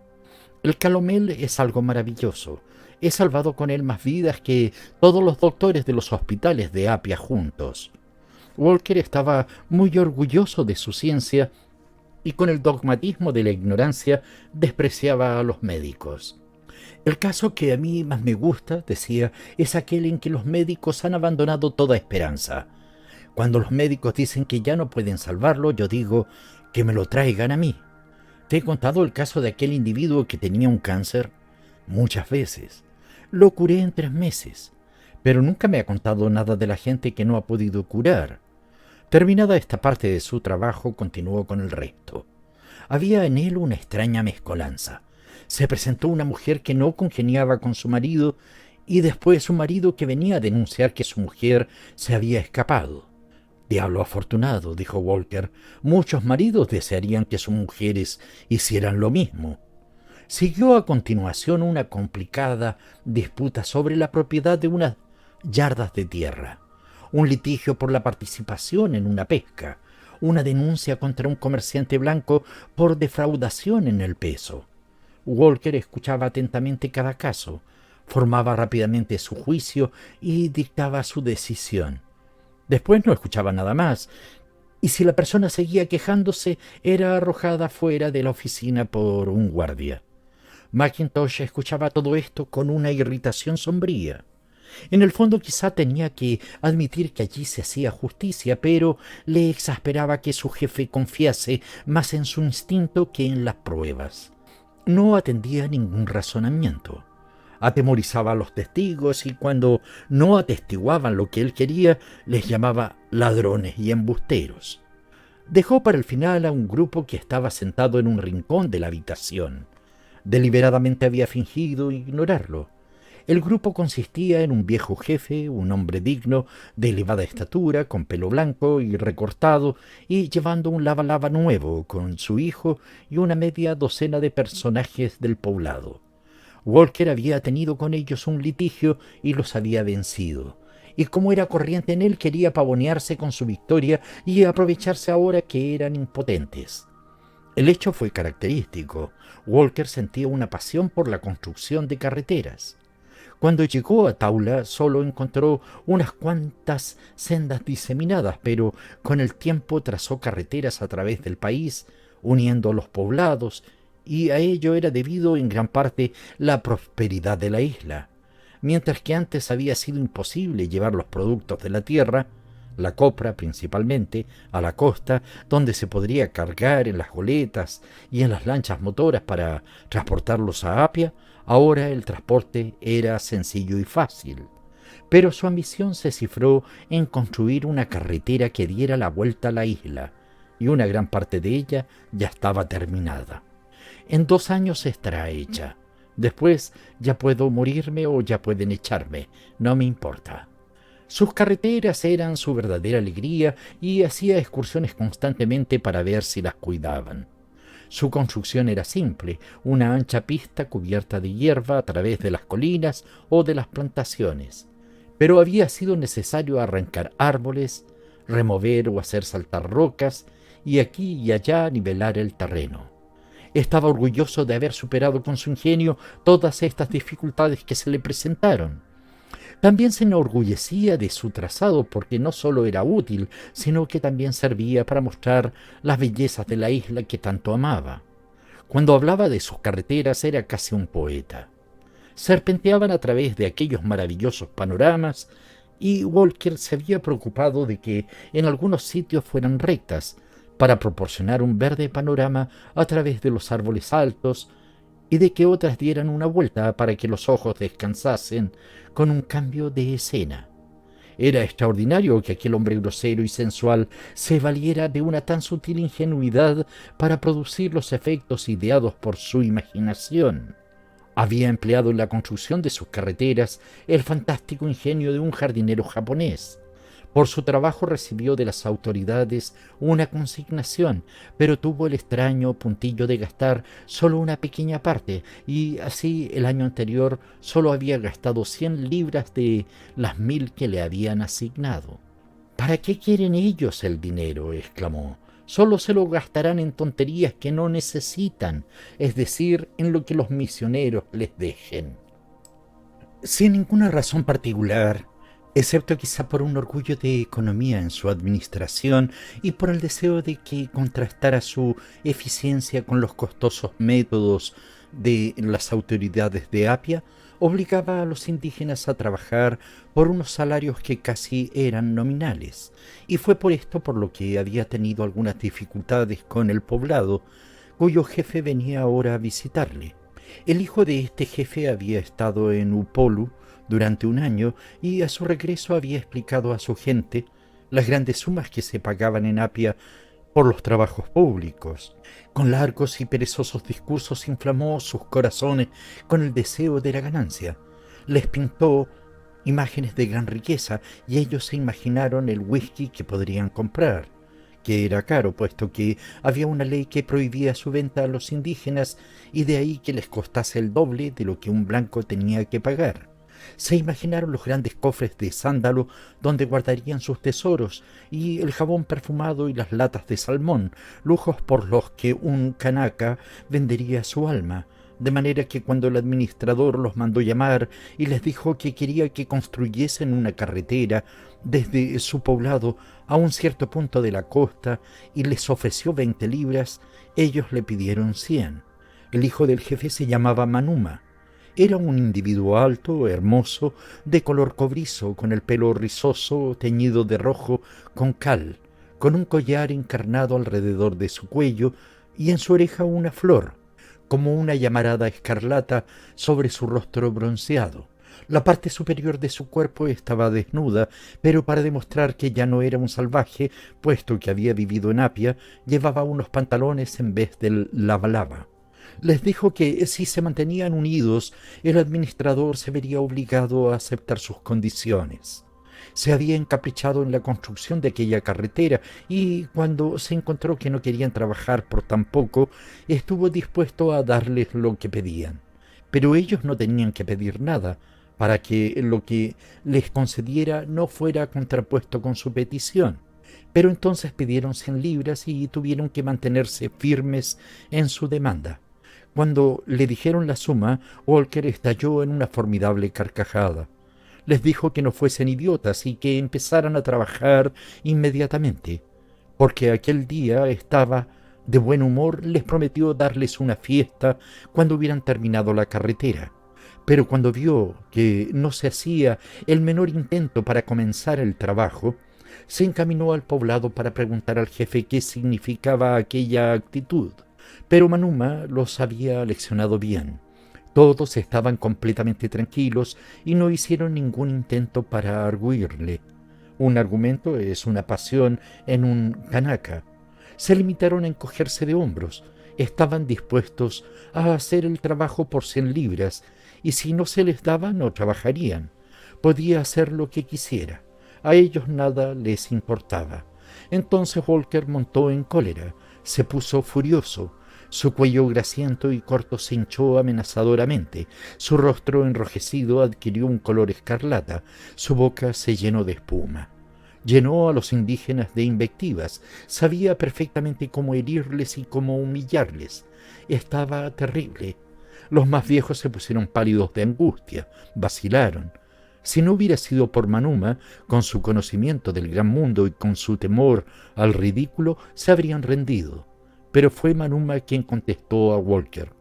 El calomel es algo maravilloso. He salvado con él más vidas que todos los doctores de los hospitales de Apia juntos. Walker estaba muy orgulloso de su ciencia y con el dogmatismo de la ignorancia despreciaba a los médicos. El caso que a mí más me gusta, decía, es aquel en que los médicos han abandonado toda esperanza. Cuando los médicos dicen que ya no pueden salvarlo, yo digo que me lo traigan a mí. ¿Te he contado el caso de aquel individuo que tenía un cáncer? Muchas veces. Lo curé en 3 meses, pero nunca me ha contado nada de la gente que no ha podido curar. Terminada esta parte de su trabajo, continuó con el resto. Había en él una extraña mezcolanza. Se presentó una mujer que no congeniaba con su marido y después un marido que venía a denunciar que su mujer se había escapado. —Diablo afortunado —dijo Walker—, muchos maridos desearían que sus mujeres hicieran lo mismo. Siguió a continuación una complicada disputa sobre la propiedad de unas yardas de tierra, un litigio por la participación en una pesca, una denuncia contra un comerciante blanco por defraudación en el peso. Walker escuchaba atentamente cada caso, formaba rápidamente su juicio y dictaba su decisión. Después no escuchaba nada más, y si la persona seguía quejándose, era arrojada fuera de la oficina por un guardia. Mackintosh escuchaba todo esto con una irritación sombría. En el fondo quizá tenía que admitir que allí se hacía justicia, pero le exasperaba que su jefe confiase más en su instinto que en las pruebas. No atendía a ningún razonamiento. Atemorizaba a los testigos y cuando no atestiguaban lo que él quería, les llamaba ladrones y embusteros. Dejó para el final a un grupo que estaba sentado en un rincón de la habitación. Deliberadamente había fingido ignorarlo. El grupo consistía en un viejo jefe, un hombre digno, de elevada estatura, con pelo blanco y recortado, y llevando un lava-lava nuevo, con su hijo y una media docena de personajes del poblado. Walker había tenido con ellos un litigio y los había vencido, y como era corriente en él, quería pavonearse con su victoria y aprovecharse ahora que eran impotentes. El hecho fue característico. Walker sentía una pasión por la construcción de carreteras. Cuando llegó a Taula solo encontró unas cuantas sendas diseminadas, pero con el tiempo trazó carreteras a través del país, uniendo los poblados, y a ello era debido en gran parte la prosperidad de la isla. Mientras que antes había sido imposible llevar los productos de la tierra, la copra principalmente, a la costa, donde se podría cargar en las goletas y en las lanchas motoras para transportarlos a Apia, ahora el transporte era sencillo y fácil. Pero su ambición se cifró en construir una carretera que diera la vuelta a la isla, y una gran parte de ella ya estaba terminada. En 2 años estará hecha. Después ya puedo morirme o ya pueden echarme, no me importa. Sus carreteras eran su verdadera alegría y hacía excursiones constantemente para ver si las cuidaban. Su construcción era simple, una ancha pista cubierta de hierba a través de las colinas o de las plantaciones. Pero había sido necesario arrancar árboles, remover o hacer saltar rocas y aquí y allá nivelar el terreno. Estaba orgulloso de haber superado con su ingenio todas estas dificultades que se le presentaron. También se enorgullecía de su trazado porque no solo era útil, sino que también servía para mostrar las bellezas de la isla que tanto amaba. Cuando hablaba de sus carreteras era casi un poeta. Serpenteaban a través de aquellos maravillosos panoramas y Walker se había preocupado de que en algunos sitios fueran rectas, para proporcionar un verde panorama a través de los árboles altos y de que otras dieran una vuelta para que los ojos descansasen con un cambio de escena. Era extraordinario que aquel hombre grosero y sensual se valiera de una tan sutil ingenuidad para producir los efectos ideados por su imaginación. Había empleado en la construcción de sus carreteras el fantástico ingenio de un jardinero japonés. Por su trabajo recibió de las autoridades una consignación, pero tuvo el extraño puntillo de gastar solo una pequeña parte, y así el año anterior solo había gastado 100 libras de las 1000 que le habían asignado. «¿Para qué quieren ellos el dinero?», exclamó. «Solo se lo gastarán en tonterías que no necesitan, es decir, en lo que los misioneros les dejen». Sin ninguna razón particular, excepto quizá por un orgullo de economía en su administración y por el deseo de que contrastara su eficiencia con los costosos métodos de las autoridades de Apia, obligaba a los indígenas a trabajar por unos salarios que casi eran nominales, y fue por esto por lo que había tenido algunas dificultades con el poblado, cuyo jefe venía ahora a visitarle. El hijo de este jefe había estado en Upolu durante un año y a su regreso había explicado a su gente las grandes sumas que se pagaban en Apia por los trabajos públicos. Con largos y perezosos discursos inflamó sus corazones con el deseo de la ganancia. Les pintó imágenes de gran riqueza y ellos se imaginaron el whisky que podrían comprar, que era caro, puesto que había una ley que prohibía su venta a los indígenas y de ahí que les costase el doble de lo que un blanco tenía que pagar. Se imaginaron los grandes cofres de sándalo donde guardarían sus tesoros y el jabón perfumado y las latas de salmón, lujos por los que un kanaka vendería su alma, de manera que cuando el administrador los mandó llamar y les dijo que quería que construyesen una carretera desde su poblado a un cierto punto de la costa y les ofreció 20 libras, ellos le pidieron 100. El hijo del jefe se llamaba Manuma. Era un individuo alto, hermoso, de color cobrizo, con el pelo rizoso teñido de rojo con cal, con un collar encarnado alrededor de su cuello y en su oreja una flor, como una llamarada escarlata sobre su rostro bronceado. La parte superior de su cuerpo estaba desnuda, pero para demostrar que ya no era un salvaje, puesto que había vivido en Apia, llevaba unos pantalones en vez del lava-lava. Les dijo que si se mantenían unidos, el administrador se vería obligado a aceptar sus condiciones. Se había encaprichado en la construcción de aquella carretera y cuando se encontró que no querían trabajar por tan poco, estuvo dispuesto a darles lo que pedían. Pero ellos no tenían que pedir nada, para que lo que les concediera no fuera contrapuesto con su petición. Pero entonces pidieron 100 libras y tuvieron que mantenerse firmes en su demanda. Cuando le dijeron la suma, Walker estalló en una formidable carcajada. Les dijo que no fuesen idiotas y que empezaran a trabajar inmediatamente, porque aquel día estaba de buen humor. Les prometió darles una fiesta cuando hubieran terminado la carretera. Pero cuando vio que no se hacía el menor intento para comenzar el trabajo, se encaminó al poblado para preguntar al jefe qué significaba aquella actitud. Pero Manuma los había leccionado bien. Todos estaban completamente tranquilos y no hicieron ningún intento para argüirle. Un argumento es una pasión en un kanaka. Se limitaron a encogerse de hombros. Estaban dispuestos a hacer el trabajo por 100 libras, y si no se les daba no trabajarían. Podía hacer lo que quisiera. A ellos nada les importaba. Entonces Walker montó en cólera. Se puso furioso. Su cuello grasiento y corto se hinchó amenazadoramente. Su rostro enrojecido adquirió un color escarlata. Su boca se llenó de espuma. Llenó a los indígenas de invectivas, sabía perfectamente cómo herirles y cómo humillarles. Estaba terrible. Los más viejos se pusieron pálidos de angustia, vacilaron. Si no hubiera sido por Manuma, con su conocimiento del gran mundo y con su temor al ridículo, se habrían rendido. Pero fue Manuma quien contestó a Walker: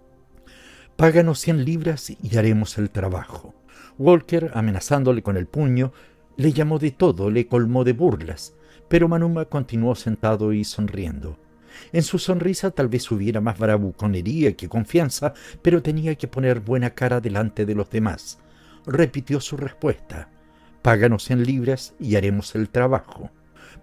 «Páganos 100 libras y haremos el trabajo». Walker, amenazándole con el puño, le llamó de todo, le colmó de burlas, pero Manuma continuó sentado y sonriendo. En su sonrisa tal vez hubiera más bravuconería que confianza, pero tenía que poner buena cara delante de los demás. Repitió su respuesta: «Páganos 100 libras y haremos el trabajo».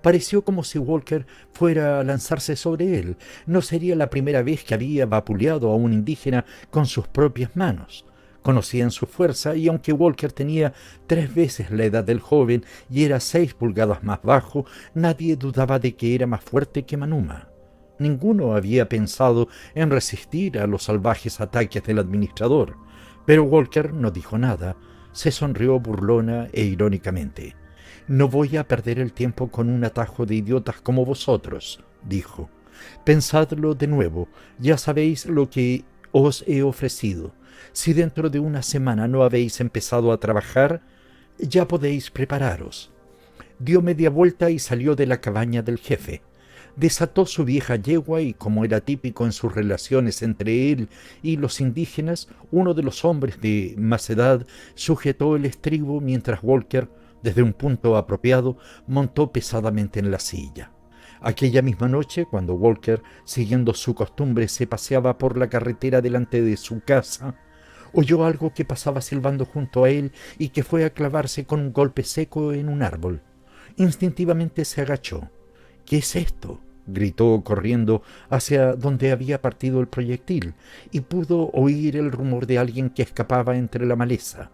Pareció como si Walker fuera a lanzarse sobre él. No sería la primera vez que había vapuleado a un indígena con sus propias manos. Conocían su fuerza y aunque Walker tenía 3 veces la edad del joven y era 6 pulgadas más bajo, nadie dudaba de que era más fuerte que Manuma. Ninguno había pensado en resistir a los salvajes ataques del administrador, pero Walker no dijo nada. Se sonrió burlona e irónicamente. «No voy a perder el tiempo con un atajo de idiotas como vosotros», dijo. «Pensadlo de nuevo, ya sabéis lo que os he ofrecido. Si dentro de una semana no habéis empezado a trabajar, ya podéis prepararos». Dio media vuelta y salió de la cabaña del jefe. Desató su vieja yegua y, como era típico en sus relaciones entre él y los indígenas, uno de los hombres de más edad sujetó el estribo mientras Walker, desde un punto apropiado, montó pesadamente en la silla. Aquella misma noche, cuando Walker, siguiendo su costumbre, se paseaba por la carretera delante de su casa, oyó algo que pasaba silbando junto a él y que fue a clavarse con un golpe seco en un árbol. Instintivamente se agachó. «¿Qué es esto?», gritó corriendo hacia donde había partido el proyectil, y pudo oír el rumor de alguien que escapaba entre la maleza.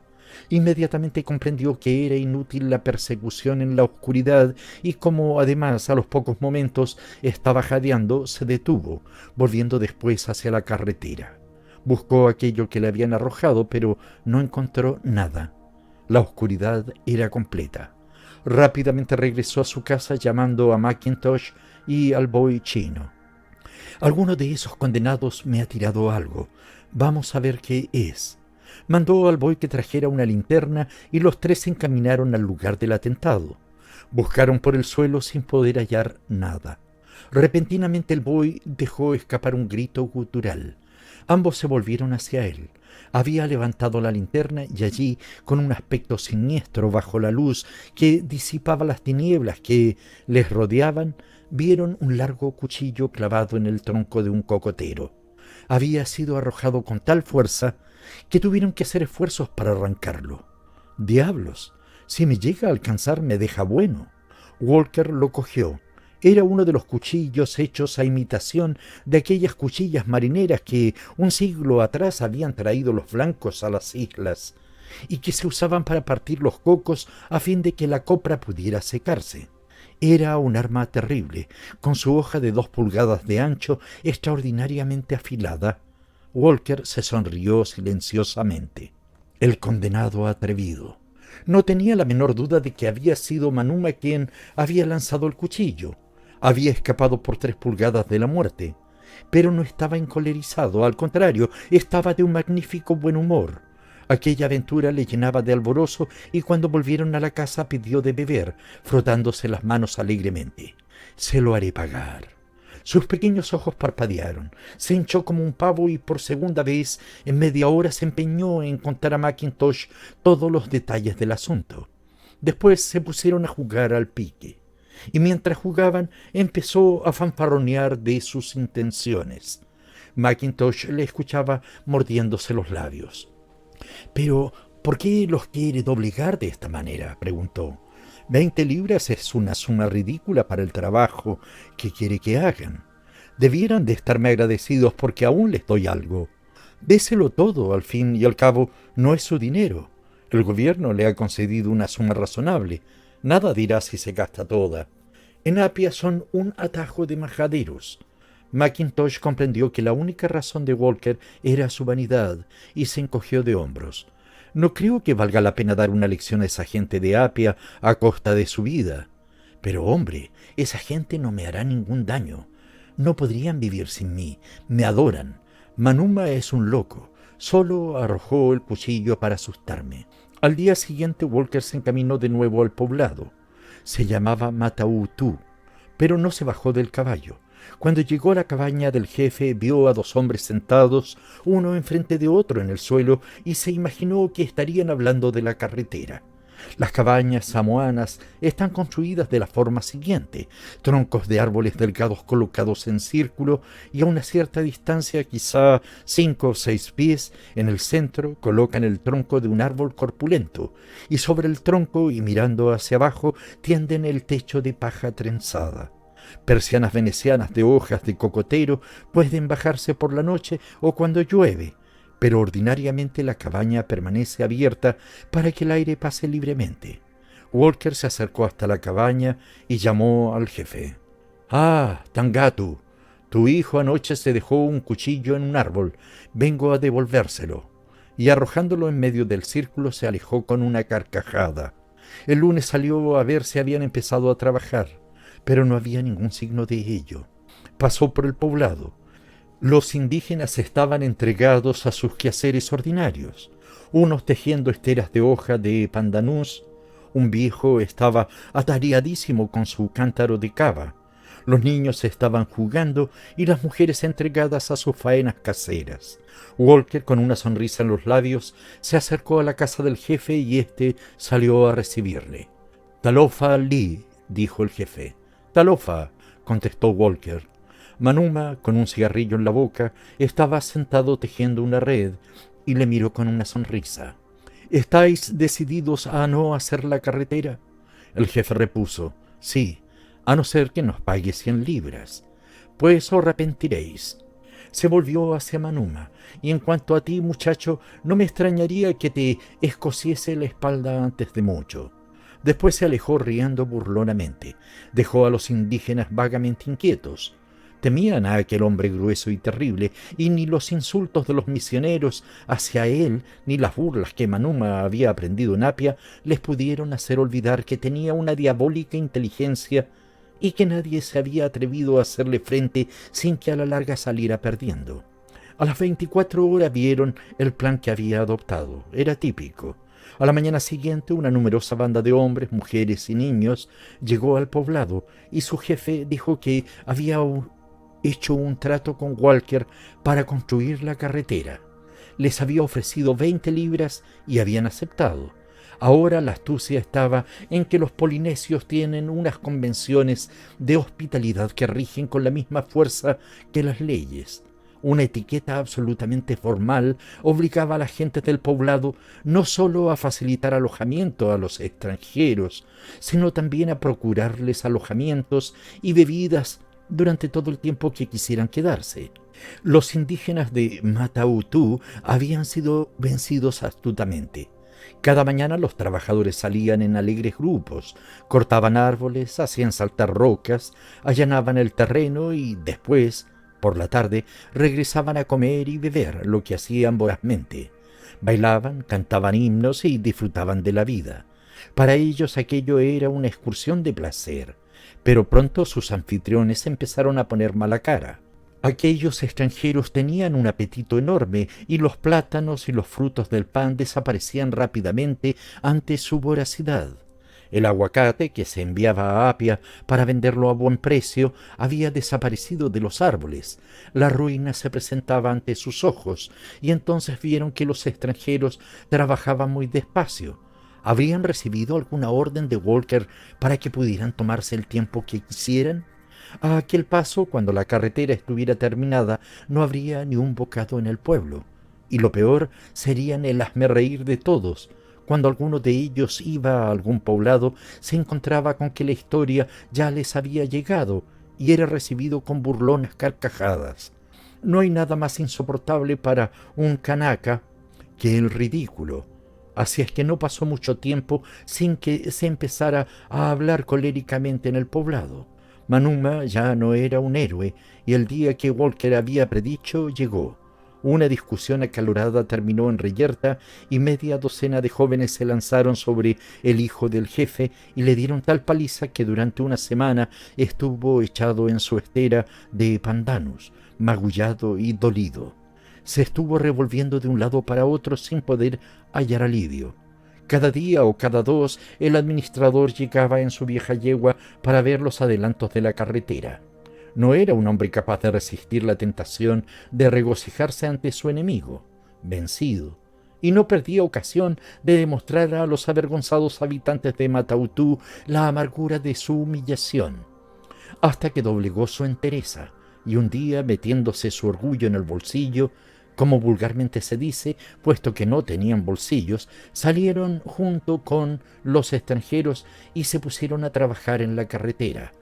Inmediatamente comprendió que era inútil la persecución en la oscuridad y como además a los pocos momentos estaba jadeando, se detuvo, volviendo después hacia la carretera. Buscó aquello que le habían arrojado, pero no encontró nada. La oscuridad era completa. Rápidamente regresó a su casa llamando a Mackintosh y al boy chino. «Alguno de esos condenados me ha tirado algo. Vamos a ver qué es». Mandó al boy que trajera una linterna y los 3 se encaminaron al lugar del atentado. Buscaron por el suelo sin poder hallar nada. Repentinamente el boy dejó escapar un grito gutural. Ambos se volvieron hacia él. Había levantado la linterna y allí, con un aspecto siniestro bajo la luz que disipaba las tinieblas que les rodeaban, vieron un largo cuchillo clavado en el tronco de un cocotero. Había sido arrojado con tal fuerza que tuvieron que hacer esfuerzos para arrancarlo. «Diablos, si me llega a alcanzar me deja bueno». Walker lo cogió. Era uno de los cuchillos hechos a imitación de aquellas cuchillas marineras que un siglo atrás habían traído los blancos a las islas y que se usaban para partir los cocos a fin de que la copra pudiera secarse. Era un arma terrible, con su hoja de 2 pulgadas de ancho, extraordinariamente afilada. Walker se sonrió silenciosamente. El condenado atrevido. No tenía la menor duda de que había sido Manuma quien había lanzado el cuchillo. Había escapado por 3 pulgadas de la muerte. Pero no estaba encolerizado, al contrario, estaba de un magnífico buen humor. Aquella aventura le llenaba de alborozo y cuando volvieron a la casa pidió de beber, frotándose las manos alegremente. «Se lo haré pagar». Sus pequeños ojos parpadearon, se hinchó como un pavo y por segunda vez en media hora se empeñó en contar a Mackintosh todos los detalles del asunto. Después se pusieron a jugar al pique, y mientras jugaban empezó a fanfarronear de sus intenciones. Mackintosh le escuchaba mordiéndose los labios. «¿Pero por qué los quiere doblegar de esta manera?», preguntó. 20 libras es una suma ridícula para el trabajo que quiere que hagan. Debieran de estarme agradecidos porque aún les doy algo. Déselo todo, al fin y al cabo, no es su dinero. El gobierno le ha concedido una suma razonable. Nada dirá si se gasta toda. En Apia son un atajo de majaderos». Mackintosh comprendió que la única razón de Walker era su vanidad y se encogió de hombros. «No creo que valga la pena dar una lección a esa gente de Apia a costa de su vida». Pero hombre, esa gente no me hará ningún daño. No podrían vivir sin mí. Me adoran. Manuma es un loco. Solo arrojó el cuchillo para asustarme. Al día siguiente Walker se encaminó de nuevo al poblado. Se llamaba Matautú, pero no se bajó del caballo. Cuando llegó a la cabaña del jefe, vio a dos hombres sentados, uno enfrente de otro en el suelo, y se imaginó que estarían hablando de la carretera. Las cabañas samoanas están construidas de la forma siguiente: troncos de árboles delgados colocados en círculo y a una cierta distancia, quizá 5 o 6 pies, en el centro colocan el tronco de un árbol corpulento, y sobre el tronco y mirando hacia abajo tienden el techo de paja trenzada. Persianas venecianas de hojas de cocotero pueden bajarse por la noche o cuando llueve, pero ordinariamente la cabaña permanece abierta para que el aire pase libremente. Walker se acercó hasta la cabaña y llamó al jefe. «Ah, Tangatu, tu hijo anoche se dejó un cuchillo en un árbol. Vengo a devolvérselo». Y arrojándolo en medio del círculo se alejó con una carcajada. El lunes salió a ver si habían empezado a trabajar, pero no había ningún signo de ello. Pasó por el poblado. Los indígenas estaban entregados a sus quehaceres ordinarios, unos tejiendo esteras de hoja de pandanus. Un viejo estaba atareadísimo con su cántaro de cava. Los niños estaban jugando y las mujeres entregadas a sus faenas caseras. Walker, con una sonrisa en los labios, se acercó a la casa del jefe y éste salió a recibirle. «Talofa Lee», dijo el jefe. «Talofa», contestó Walker. Manuma, con un cigarrillo en la boca, estaba sentado tejiendo una red y le miró con una sonrisa. «¿Estáis decididos a no hacer la carretera?» El jefe repuso. «Sí, a no ser que nos pague 100 libras. Pues os arrepentiréis». Se volvió hacia Manuma. «Y en cuanto a ti, muchacho, no me extrañaría que te escociese la espalda antes de mucho». Después se alejó riendo burlonamente. Dejó a los indígenas vagamente inquietos. Temían a aquel hombre grueso y terrible, y ni los insultos de los misioneros hacia él, ni las burlas que Manuma había aprendido en Apia, les pudieron hacer olvidar que tenía una diabólica inteligencia y que nadie se había atrevido a hacerle frente sin que a la larga saliera perdiendo. A las 24 horas vieron el plan que había adoptado. Era típico. A la mañana siguiente, una numerosa banda de hombres, mujeres y niños llegó al poblado, y su jefe dijo que había hecho un trato con Walker para construir la carretera. Les había ofrecido 20 libras y habían aceptado. Ahora la astucia estaba en que los polinesios tienen unas convenciones de hospitalidad que rigen con la misma fuerza que las leyes. Una etiqueta absolutamente formal obligaba a la gente del poblado no solo a facilitar alojamiento a los extranjeros, sino también a procurarles alojamientos y bebidas durante todo el tiempo que quisieran quedarse. Los indígenas de Matautú habían sido vencidos astutamente. Cada mañana los trabajadores salían en alegres grupos, cortaban árboles, hacían saltar rocas, allanaban el terreno y después, por la tarde, regresaban a comer y beber, lo que hacían vorazmente. Bailaban, cantaban himnos y disfrutaban de la vida. Para ellos aquello era una excursión de placer, pero pronto sus anfitriones empezaron a poner mala cara. Aquellos extranjeros tenían un apetito enorme y los plátanos y los frutos del pan desaparecían rápidamente ante su voracidad. El aguacate, que se enviaba a Apia para venderlo a buen precio, había desaparecido de los árboles. La ruina se presentaba ante sus ojos, y entonces vieron que los extranjeros trabajaban muy despacio. ¿Habrían recibido alguna orden de Walker para que pudieran tomarse el tiempo que quisieran? A aquel paso, cuando la carretera estuviera terminada, no habría ni un bocado en el pueblo. Y lo peor serían el hazmerreír de todos. Cuando alguno de ellos iba a algún poblado, se encontraba con que la historia ya les había llegado y era recibido con burlonas carcajadas. No hay nada más insoportable para un kanaka que el ridículo. Así es que no pasó mucho tiempo sin que se empezara a hablar coléricamente en el poblado. Manuma ya no era un héroe, y el día que Walker había predicho llegó. Una discusión acalorada terminó en reyerta y media docena de jóvenes se lanzaron sobre el hijo del jefe y le dieron tal paliza que durante una semana estuvo echado en su estera de pandanus, magullado y dolido. Se estuvo revolviendo de un lado para otro sin poder hallar alivio. Cada día o cada dos el administrador llegaba en su vieja yegua para ver los adelantos de la carretera. No era un hombre capaz de resistir la tentación de regocijarse ante su enemigo, vencido, y no perdía ocasión de demostrar a los avergonzados habitantes de Matautú la amargura de su humillación, hasta que doblegó su entereza, y un día, metiéndose su orgullo en el bolsillo, como vulgarmente se dice, puesto que no tenían bolsillos, salieron junto con los extranjeros y se pusieron a trabajar en la carretera,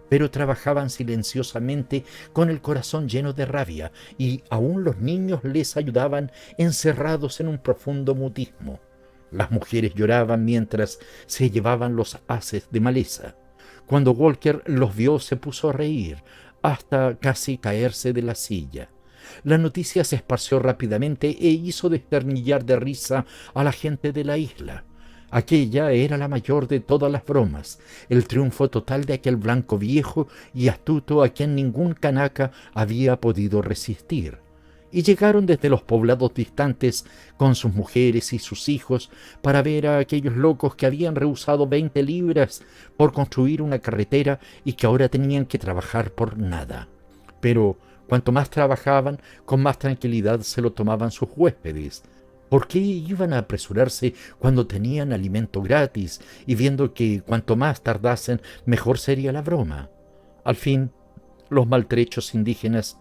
pero trabajaban silenciosamente con el corazón lleno de rabia y aún los niños les ayudaban encerrados en un profundo mutismo. Las mujeres lloraban mientras se llevaban los haces de maleza. Cuando Walker los vio se puso a reír hasta casi caerse de la silla. La noticia se esparció rápidamente e hizo desternillar de risa a la gente de la isla. Aquella era la mayor de todas las bromas, el triunfo total de aquel blanco viejo y astuto a quien ningún canaca había podido resistir. Y llegaron desde los poblados distantes con sus mujeres y sus hijos para ver a aquellos locos que habían rehusado 20 libras por construir una carretera y que ahora tenían que trabajar por nada. Pero cuanto más trabajaban, con más tranquilidad se lo tomaban sus huéspedes. ¿Por qué iban a apresurarse cuando tenían alimento gratis y viendo que cuanto más tardasen, mejor sería la broma? Al fin, los maltrechos indígenas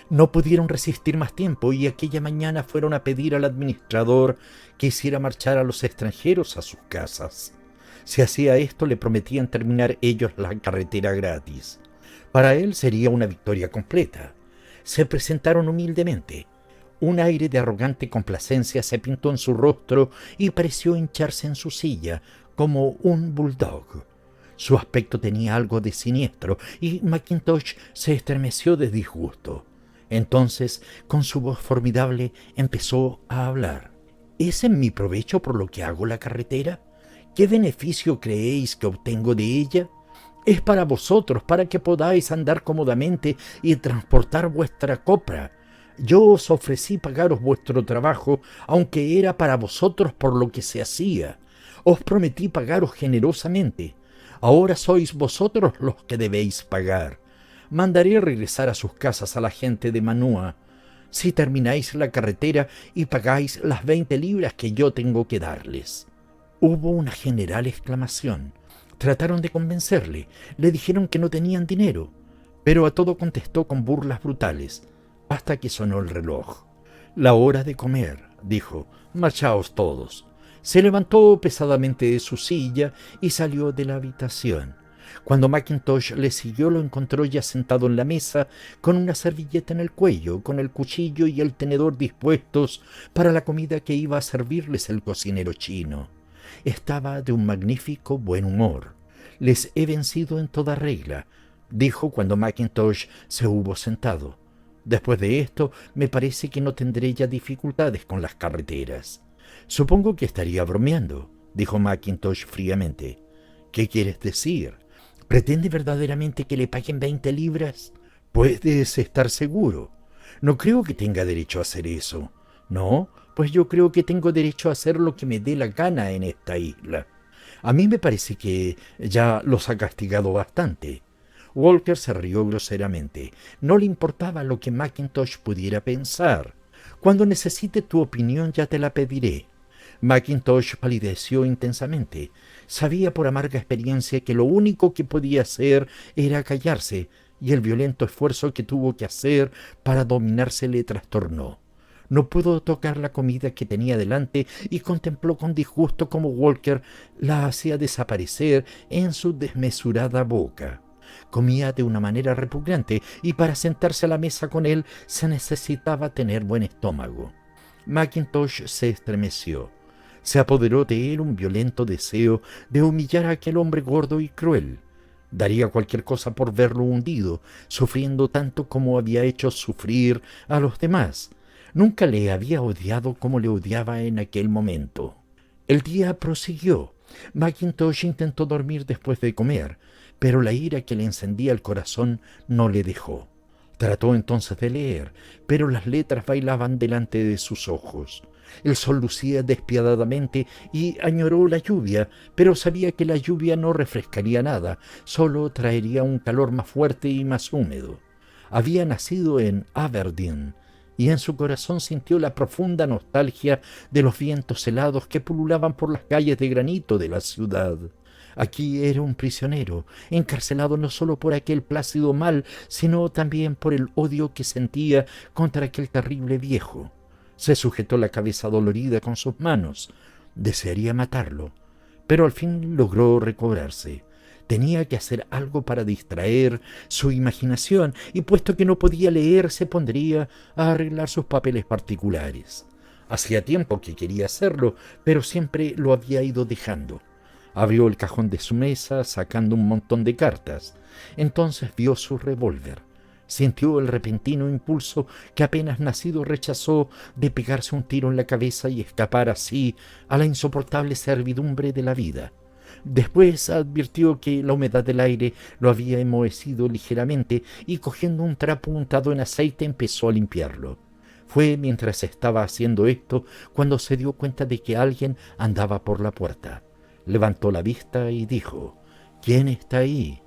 no pudieron resistir más tiempo y aquella mañana fueron a pedir al administrador que hiciera marchar a los extranjeros a sus casas. Si hacía esto, le prometían terminar ellos la carretera gratis. Para él sería una victoria completa. Se presentaron humildemente. Un aire de arrogante complacencia se pintó en su rostro y pareció hincharse en su silla, como un bulldog. Su aspecto tenía algo de siniestro y Mackintosh se estremeció de disgusto. Entonces, con su voz formidable, empezó a hablar. ¿Es en mi provecho por lo que hago la carretera? ¿Qué beneficio creéis que obtengo de ella? Es para vosotros, para que podáis andar cómodamente y transportar vuestra copra. Yo os ofrecí pagaros vuestro trabajo, aunque era para vosotros por lo que se hacía. Os prometí pagaros generosamente. Ahora sois vosotros los que debéis pagar. Mandaré regresar a sus casas a la gente de Manua, si termináis la carretera y pagáis las 20 libras que yo tengo que darles. Hubo una general exclamación. Trataron de convencerle, le dijeron que no tenían dinero, pero a todo contestó con burlas brutales, hasta que sonó el reloj. La hora de comer, dijo, marchaos todos. Se levantó pesadamente de su silla y salió de la habitación. Cuando Mackintosh le siguió, lo encontró ya sentado en la mesa, con una servilleta en el cuello, con el cuchillo y el tenedor dispuestos para la comida que iba a servirles el cocinero chino. Estaba de un magnífico buen humor. Les he vencido en toda regla, dijo cuando Mackintosh se hubo sentado. Después de esto, me parece que no tendré ya dificultades con las carreteras. Supongo que estaría bromeando, dijo Mackintosh fríamente. ¿Qué quieres decir? ¿Pretende verdaderamente que le paguen 20 libras? Puedes estar seguro. No creo que tenga derecho a hacer eso. No, pues yo creo que tengo derecho a hacer lo que me dé la gana en esta isla. A mí me parece que ya los ha castigado bastante. Walker se rió groseramente. No le importaba lo que Mackintosh pudiera pensar. Cuando necesite tu opinión ya te la pediré. Mackintosh palideció intensamente. Sabía por amarga experiencia que lo único que podía hacer era callarse, y el violento esfuerzo que tuvo que hacer para dominarse le trastornó. No pudo tocar la comida que tenía delante y contempló con disgusto cómo Walker la hacía desaparecer en su desmesurada boca. Comía de una manera repugnante y para sentarse a la mesa con él se necesitaba tener buen estómago. Mackintosh se estremeció. Se apoderó de él un violento deseo de humillar a aquel hombre gordo y cruel. Daría cualquier cosa por verlo hundido, sufriendo tanto como había hecho sufrir a los demás. Nunca le había odiado como le odiaba en aquel momento. El día prosiguió. Mackintosh intentó dormir después de comer, pero la ira que le encendía el corazón no le dejó. Trató entonces de leer, pero las letras bailaban delante de sus ojos. El sol lucía despiadadamente y añoró la lluvia, pero sabía que la lluvia no refrescaría nada, solo traería un calor más fuerte y más húmedo. Había nacido en Aberdeen, y en su corazón sintió la profunda nostalgia de los vientos helados que pululaban por las calles de granito de la ciudad. Aquí era un prisionero, encarcelado no solo por aquel plácido mal, sino también por el odio que sentía contra aquel terrible viejo. Se sujetó la cabeza dolorida con sus manos. Desearía matarlo, pero al fin logró recobrarse. Tenía que hacer algo para distraer su imaginación, y puesto que no podía leer, se pondría a arreglar sus papeles particulares. Hacía tiempo que quería hacerlo, pero siempre lo había ido dejando. Abrió el cajón de su mesa, sacando un montón de cartas. Entonces vio su revólver. Sintió el repentino impulso que apenas nacido rechazó de pegarse un tiro en la cabeza y escapar así a la insoportable servidumbre de la vida. Después advirtió que la humedad del aire lo había enmohecido ligeramente y cogiendo un trapo untado en aceite empezó a limpiarlo. Fue mientras estaba haciendo esto cuando se dio cuenta de que alguien andaba por la puerta. Levantó la vista y dijo: «¿Quién está ahí?».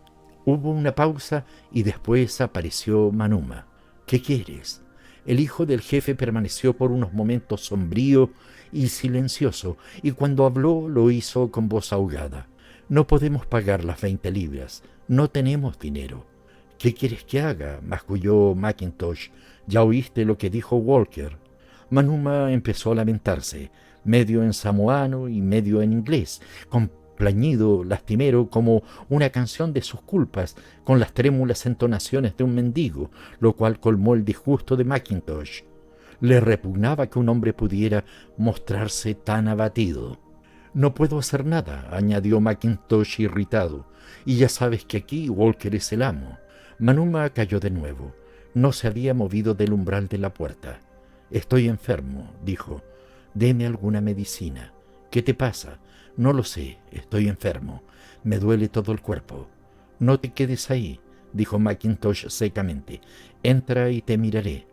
Hubo una pausa y después apareció Manuma. «¿Qué quieres?». El hijo del jefe permaneció por unos momentos sombrío y silencioso, y cuando habló lo hizo con voz ahogada. «No podemos pagar las 20 libras. No tenemos dinero». «¿Qué quieres que haga?», masculló Mackintosh. «Ya oíste lo que dijo Walker». Manuma empezó a lamentarse, medio en samoano y medio en inglés, con plañido lastimero como una canción de sus culpas, con las trémulas entonaciones de un mendigo, lo cual colmó el disgusto de Mackintosh. Le repugnaba que un hombre pudiera mostrarse tan abatido. «No puedo hacer nada», añadió Mackintosh irritado, «y ya sabes que aquí Walker es el amo». Manuma cayó de nuevo. No se había movido del umbral de la puerta. «Estoy enfermo», dijo. «Deme alguna medicina». «¿Qué te pasa?». «No lo sé, estoy enfermo. Me duele todo el cuerpo». «No te quedes ahí», dijo Mackintosh secamente. «Entra y te miraré».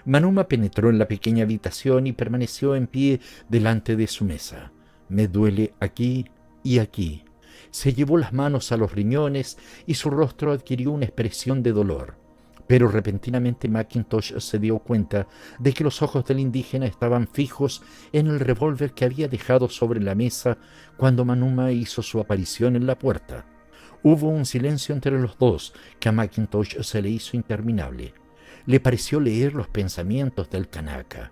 Manuma penetró en la pequeña habitación y permaneció en pie delante de su mesa. «Me duele aquí y aquí». Se llevó las manos a los riñones y su rostro adquirió una expresión de dolor. Pero repentinamente Mackintosh se dio cuenta de que los ojos del indígena estaban fijos en el revólver que había dejado sobre la mesa cuando Manuma hizo su aparición en la puerta. Hubo un silencio entre los dos que a Mackintosh se le hizo interminable. Le pareció leer los pensamientos del Kanaka.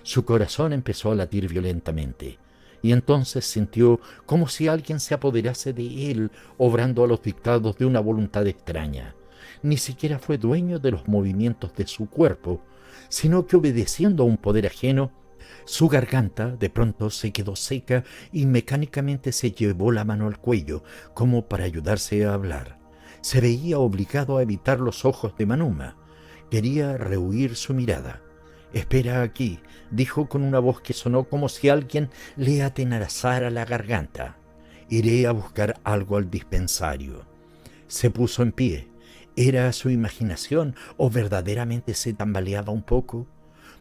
Su corazón empezó a latir violentamente, y entonces sintió como si alguien se apoderase de él, obrando a los dictados de una voluntad extraña. Ni siquiera fue dueño de los movimientos de su cuerpo, sino que obedeciendo a un poder ajeno, su garganta de pronto se quedó seca y mecánicamente se llevó la mano al cuello, como para ayudarse a hablar. Se veía obligado a evitar los ojos de Manuma. Quería rehuir su mirada. «Espera aquí», dijo con una voz que sonó como si alguien le atenazara la garganta. «Iré a buscar algo al dispensario». Se puso en pie. ¿Era su imaginación o verdaderamente se tambaleaba un poco?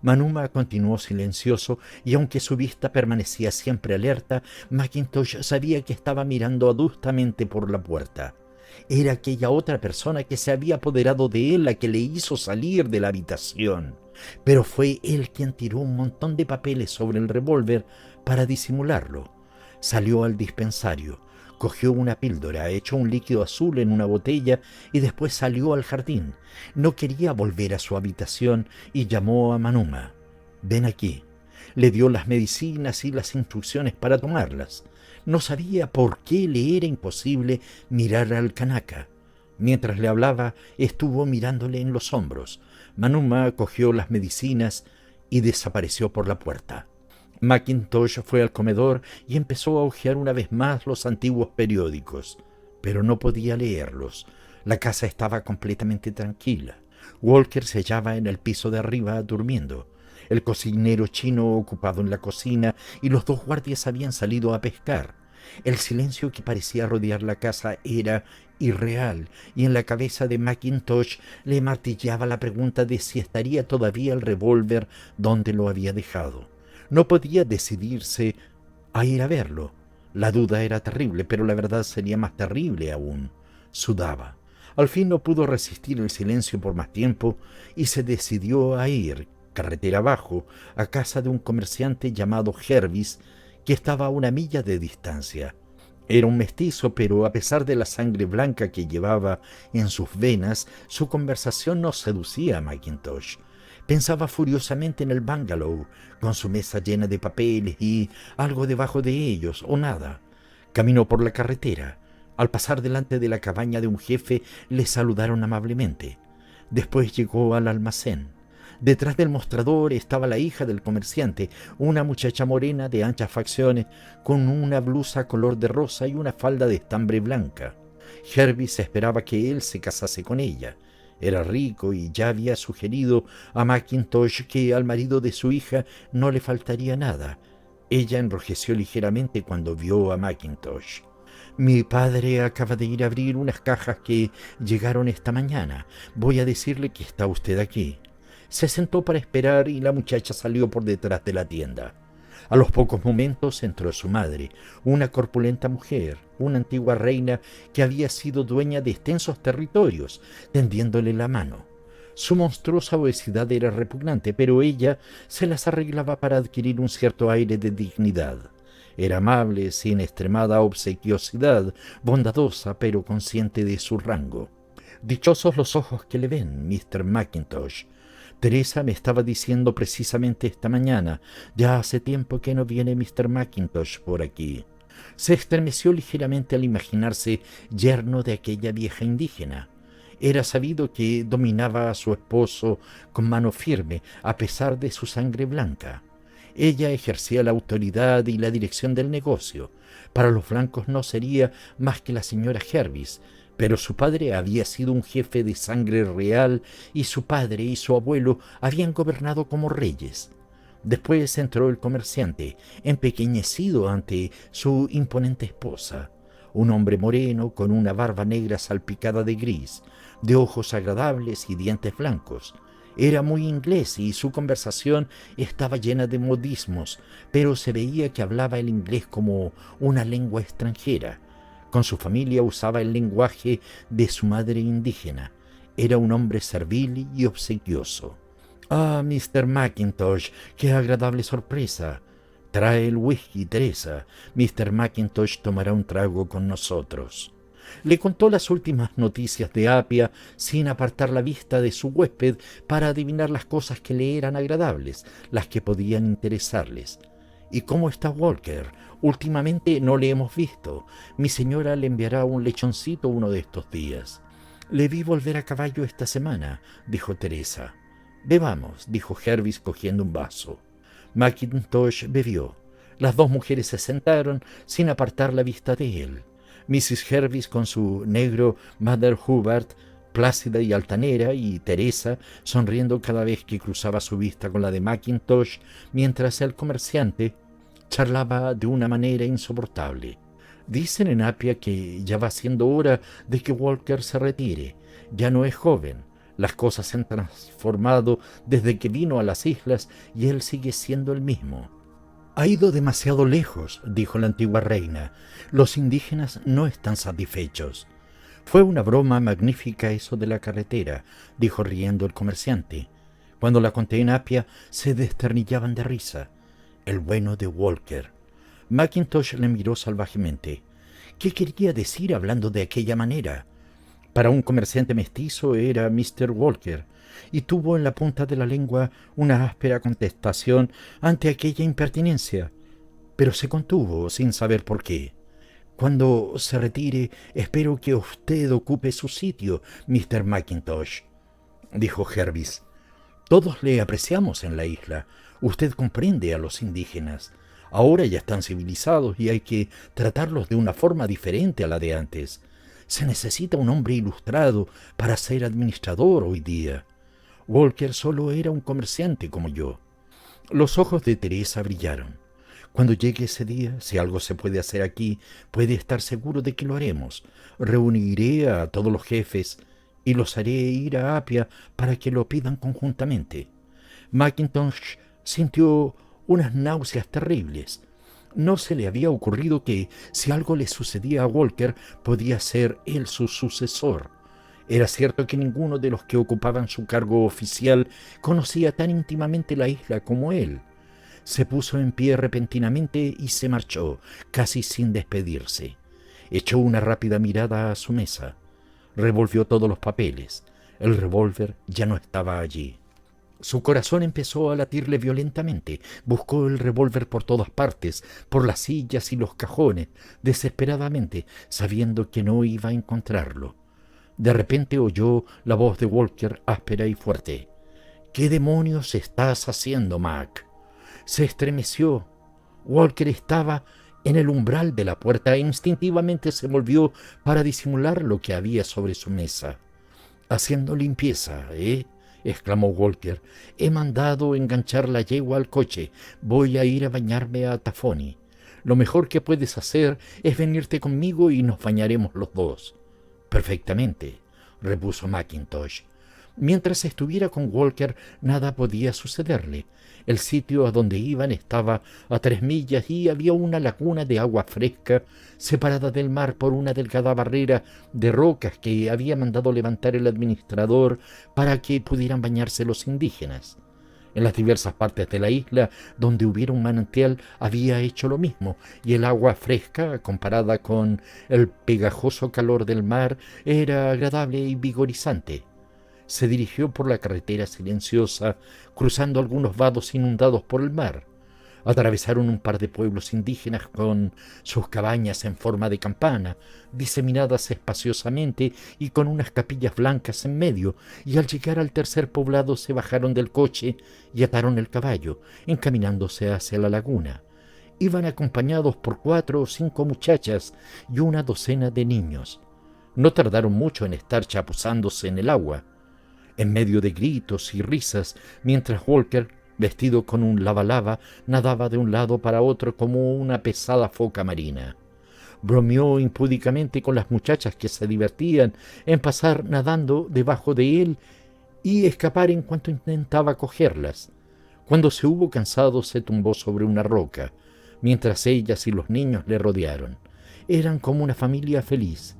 Manuma continuó silencioso y aunque su vista permanecía siempre alerta, Mackintosh sabía que estaba mirando adustamente por la puerta. Era aquella otra persona que se había apoderado de él la que le hizo salir de la habitación. Pero fue él quien tiró un montón de papeles sobre el revólver para disimularlo. Salió al dispensario, cogió una píldora, echó un líquido azul en una botella y después salió al jardín. No quería volver a su habitación y llamó a Manuma. «Ven aquí». Le dio las medicinas y las instrucciones para tomarlas. No sabía por qué le era imposible mirar al Kanaka. Mientras le hablaba, estuvo mirándole en los hombros. Manuma cogió las medicinas y desapareció por la puerta. Mackintosh fue al comedor y empezó a hojear una vez más los antiguos periódicos, pero no podía leerlos. La casa estaba completamente tranquila. Walker se hallaba en el piso de arriba durmiendo. el cocinero chino ocupado en la cocina y los dos guardias habían salido a pescar. El silencio que parecía rodear la casa era irreal, y en la cabeza de Mackintosh le martillaba la pregunta de si estaría todavía el revólver donde lo había dejado. No podía decidirse a ir a verlo. La duda era terrible, pero la verdad sería más terrible aún. Sudaba. Al fin no pudo resistir el silencio por más tiempo y se decidió a ir, carretera abajo, a casa de un comerciante llamado Jervis, que estaba a 1 milla de distancia. Era un mestizo, pero a pesar de la sangre blanca que llevaba en sus venas, su conversación no seducía a Mackintosh. Pensaba furiosamente en el bungalow, con su mesa llena de papeles y algo debajo de ellos, o nada. Caminó por la carretera. Al pasar delante de la cabaña de un jefe, le saludaron amablemente. Después llegó al almacén. Detrás del mostrador estaba la hija del comerciante, una muchacha morena de anchas facciones, con una blusa color de rosa y una falda de estambre blanca. Jervis esperaba que él se casase con ella. Era rico y ya había sugerido a Mackintosh que al marido de su hija no le faltaría nada. Ella enrojeció ligeramente cuando vio a Mackintosh. Mi padre acaba de ir a abrir unas cajas que llegaron esta mañana. Voy a decirle que está usted aquí. Se sentó para esperar y la muchacha salió por detrás de la tienda. A los pocos momentos entró su madre, una corpulenta mujer, una antigua reina que había sido dueña de extensos territorios, tendiéndole la mano. Su monstruosa obesidad era repugnante, pero ella se las arreglaba para adquirir un cierto aire de dignidad. Era amable, sin extremada obsequiosidad, bondadosa, pero consciente de su rango. Dichosos los ojos que le ven, Mr. Mackintosh. Teresa me estaba diciendo precisamente esta mañana, ya hace tiempo que no viene Mr. Mackintosh por aquí. Se estremeció ligeramente al imaginarse yerno de aquella vieja indígena. Era sabido que dominaba a su esposo con mano firme, a pesar de su sangre blanca. Ella ejercía la autoridad y la dirección del negocio. Para los blancos no sería más que la señora Jervis, pero su padre había sido un jefe de sangre real y su padre y su abuelo habían gobernado como reyes. Después entró el comerciante, empequeñecido ante su imponente esposa, un hombre moreno con una barba negra salpicada de gris, de ojos agradables y dientes blancos. Era muy inglés y su conversación estaba llena de modismos, pero se veía que hablaba el inglés como una lengua extranjera. Con su familia usaba el lenguaje de su madre indígena. Era un hombre servil y obsequioso. «Ah, Mr. Mackintosh, qué agradable sorpresa. Trae el whisky, Teresa. Mr. Mackintosh tomará un trago con nosotros». Le contó las últimas noticias de Apia sin apartar la vista de su huésped para adivinar las cosas que le eran agradables, las que podían interesarles. «¿Y cómo está Walker? Últimamente no le hemos visto. Mi señora le enviará un lechoncito uno de estos días». «Le vi volver a caballo esta semana», dijo Teresa. «Bebamos», dijo Jervis cogiendo un vaso. Mackintosh bebió. Las dos mujeres se sentaron sin apartar la vista de él. Mrs. Jervis con su negro Mother Hubbard, plácida y altanera, y Teresa sonriendo cada vez que cruzaba su vista con la de Mackintosh, mientras el comerciante charlaba de una manera insoportable. «Dicen en Apia que ya va siendo hora de que Walker se retire. Ya no es joven. Las cosas se han transformado desde que vino a las islas y él sigue siendo el mismo». «Ha ido demasiado lejos», dijo la antigua reina. «Los indígenas no están satisfechos». «Fue una broma magnífica eso de la carretera», dijo riendo el comerciante. Cuando la conté en Apia se desternillaban de risa. El bueno de Walker. Mackintosh le miró salvajemente. ¿Qué quería decir hablando de aquella manera? Para un comerciante mestizo era Mr. Walker, y tuvo en la punta de la lengua una áspera contestación ante aquella impertinencia, pero se contuvo sin saber por qué. «Cuando se retire, espero que usted ocupe su sitio, Mr. Mackintosh», dijo Jervis. «Todos le apreciamos en la isla. Usted comprende a los indígenas. Ahora ya están civilizados y hay que tratarlos de una forma diferente a la de antes. Se necesita un hombre ilustrado para ser administrador hoy día. Walker solo era un comerciante como yo». Los ojos de Teresa brillaron. Cuando llegue ese día, si algo se puede hacer aquí, puede estar seguro de que lo haremos. Reuniré a todos los jefes y los haré ir a Apia para que lo pidan conjuntamente. Mackintosh sintió unas náuseas terribles. No se le había ocurrido que, si algo le sucedía a Walker, podía ser él su sucesor. Era cierto que ninguno de los que ocupaban su cargo oficial conocía tan íntimamente la isla como él. Se puso en pie repentinamente y se marchó, casi sin despedirse. Echó una rápida mirada a su mesa. Revolvió todos los papeles. El revólver ya no estaba allí. Su corazón empezó a latirle violentamente. Buscó el revólver por todas partes, por las sillas y los cajones, desesperadamente, sabiendo que no iba a encontrarlo. De repente oyó la voz de Walker áspera y fuerte. —¿Qué demonios estás haciendo, Mac? Se estremeció. Walker estaba en el umbral de la puerta e instintivamente se volvió para disimular lo que había sobre su mesa. —Haciendo limpieza, ¿eh? —exclamó Walker. —He mandado enganchar la yegua al coche. Voy a ir a bañarme a Tafoni. Lo mejor que puedes hacer es venirte conmigo y nos bañaremos los dos. —Perfectamente —repuso Mackintosh. Mientras estuviera con Walker, nada podía sucederle. El sitio a donde iban estaba a 3 millas y había una laguna de agua fresca separada del mar por una delgada barrera de rocas que había mandado levantar el administrador para que pudieran bañarse los indígenas. En las diversas partes de la isla donde hubiera un manantial había hecho lo mismo, y el agua fresca, comparada con el pegajoso calor del mar, era agradable y vigorizante. Se dirigió por la carretera silenciosa, cruzando algunos vados inundados por el mar. Atravesaron un par de pueblos indígenas con sus cabañas en forma de campana, diseminadas espaciosamente y con unas capillas blancas en medio, y al llegar al tercer poblado se bajaron del coche y ataron el caballo, encaminándose hacia la laguna. Iban acompañados por 4 o 5 muchachas y una docena de niños. No tardaron mucho en estar chapuzándose en el agua, en medio de gritos y risas, mientras Walker, vestido con un lava-lava, nadaba de un lado para otro como una pesada foca marina. Bromeó impúdicamente con las muchachas que se divertían en pasar nadando debajo de él y escapar en cuanto intentaba cogerlas. Cuando se hubo cansado, se tumbó sobre una roca, mientras ellas y los niños le rodearon. Eran como una familia feliz,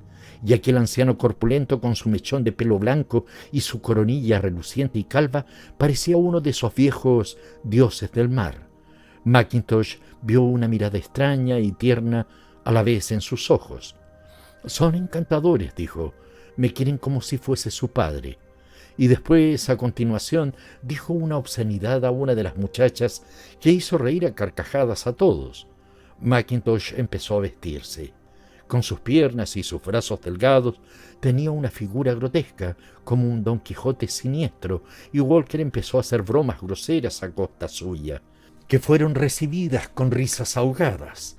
y aquel anciano corpulento con su mechón de pelo blanco y su coronilla reluciente y calva parecía uno de esos viejos dioses del mar. Mackintosh vio una mirada extraña y tierna a la vez en sus ojos. «Son encantadores», dijo. «Me quieren como si fuese su padre». Y después, a continuación, dijo una obscenidad a una de las muchachas que hizo reír a carcajadas a todos. Mackintosh empezó a vestirse. Con sus piernas y sus brazos delgados tenía una figura grotesca, como un Don Quijote siniestro, y Walker empezó a hacer bromas groseras a costa suya, que fueron recibidas con risas ahogadas.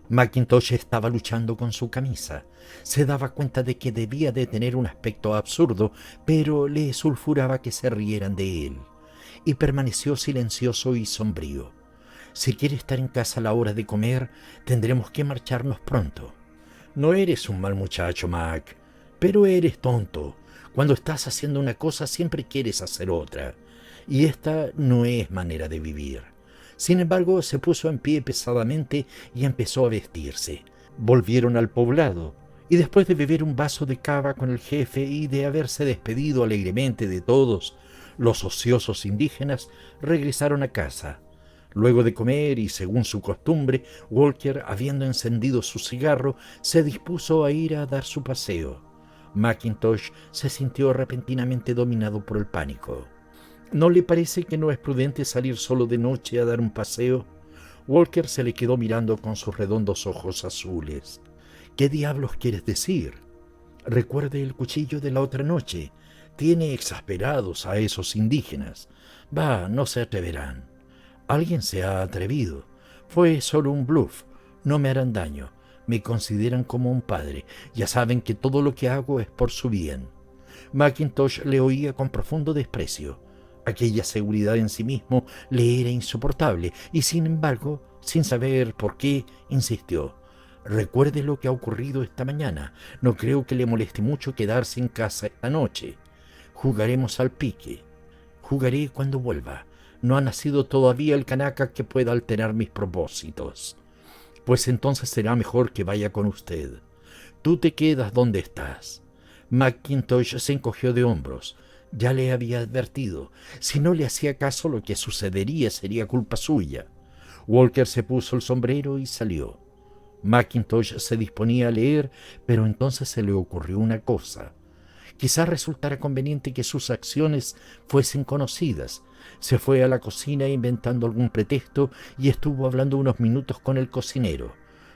Mackintosh estaba luchando con su camisa. Se daba cuenta de que debía de tener un aspecto absurdo, pero le sulfuraba que se rieran de él, y permaneció silencioso y sombrío. «Si quiere estar en casa a la hora de comer, tendremos que marcharnos pronto». «No eres un mal muchacho, Mac, pero eres tonto. Cuando estás haciendo una cosa siempre quieres hacer otra, y esta no es manera de vivir». Sin embargo, se puso en pie pesadamente y empezó a vestirse. Volvieron al poblado, y después de beber un vaso de cava con el jefe y de haberse despedido alegremente de todos los ociosos indígenas, regresaron a casa. Luego de comer y según su costumbre, Walker, habiendo encendido su cigarro, se dispuso a ir a dar su paseo. Mackintosh se sintió repentinamente dominado por el pánico. «¿No le parece que no es prudente salir solo de noche a dar un paseo?» Walker se le quedó mirando con sus redondos ojos azules. «¿Qué diablos quieres decir?» «Recuerde el cuchillo de la otra noche. Tiene exasperados a esos indígenas. Va, no se atreverán». «Alguien se ha atrevido. Fue solo un bluff. No me harán daño. Me consideran como un padre. Ya saben que todo lo que hago es por su bien». Mackintosh le oía con profundo desprecio. Aquella seguridad en sí mismo le era insoportable y, sin embargo, sin saber por qué, insistió. Recuerde lo que ha ocurrido esta mañana. No creo que le moleste mucho quedarse en casa esta noche. Jugaremos al pique. Jugaré cuando vuelva. No ha nacido todavía el canaca que pueda alterar mis propósitos. Pues entonces será mejor que vaya con usted. Tú te quedas donde estás. McIntosh se encogió de hombros. Ya le había advertido. Si no le hacía caso, lo que sucedería sería culpa suya. Walker se puso el sombrero y salió. McIntosh se disponía a leer, pero entonces se le ocurrió una cosa. Quizás resultara conveniente que sus acciones fuesen conocidas. Se fue a la cocina inventando algún pretexto y estuvo hablando unos minutos con el cocinero.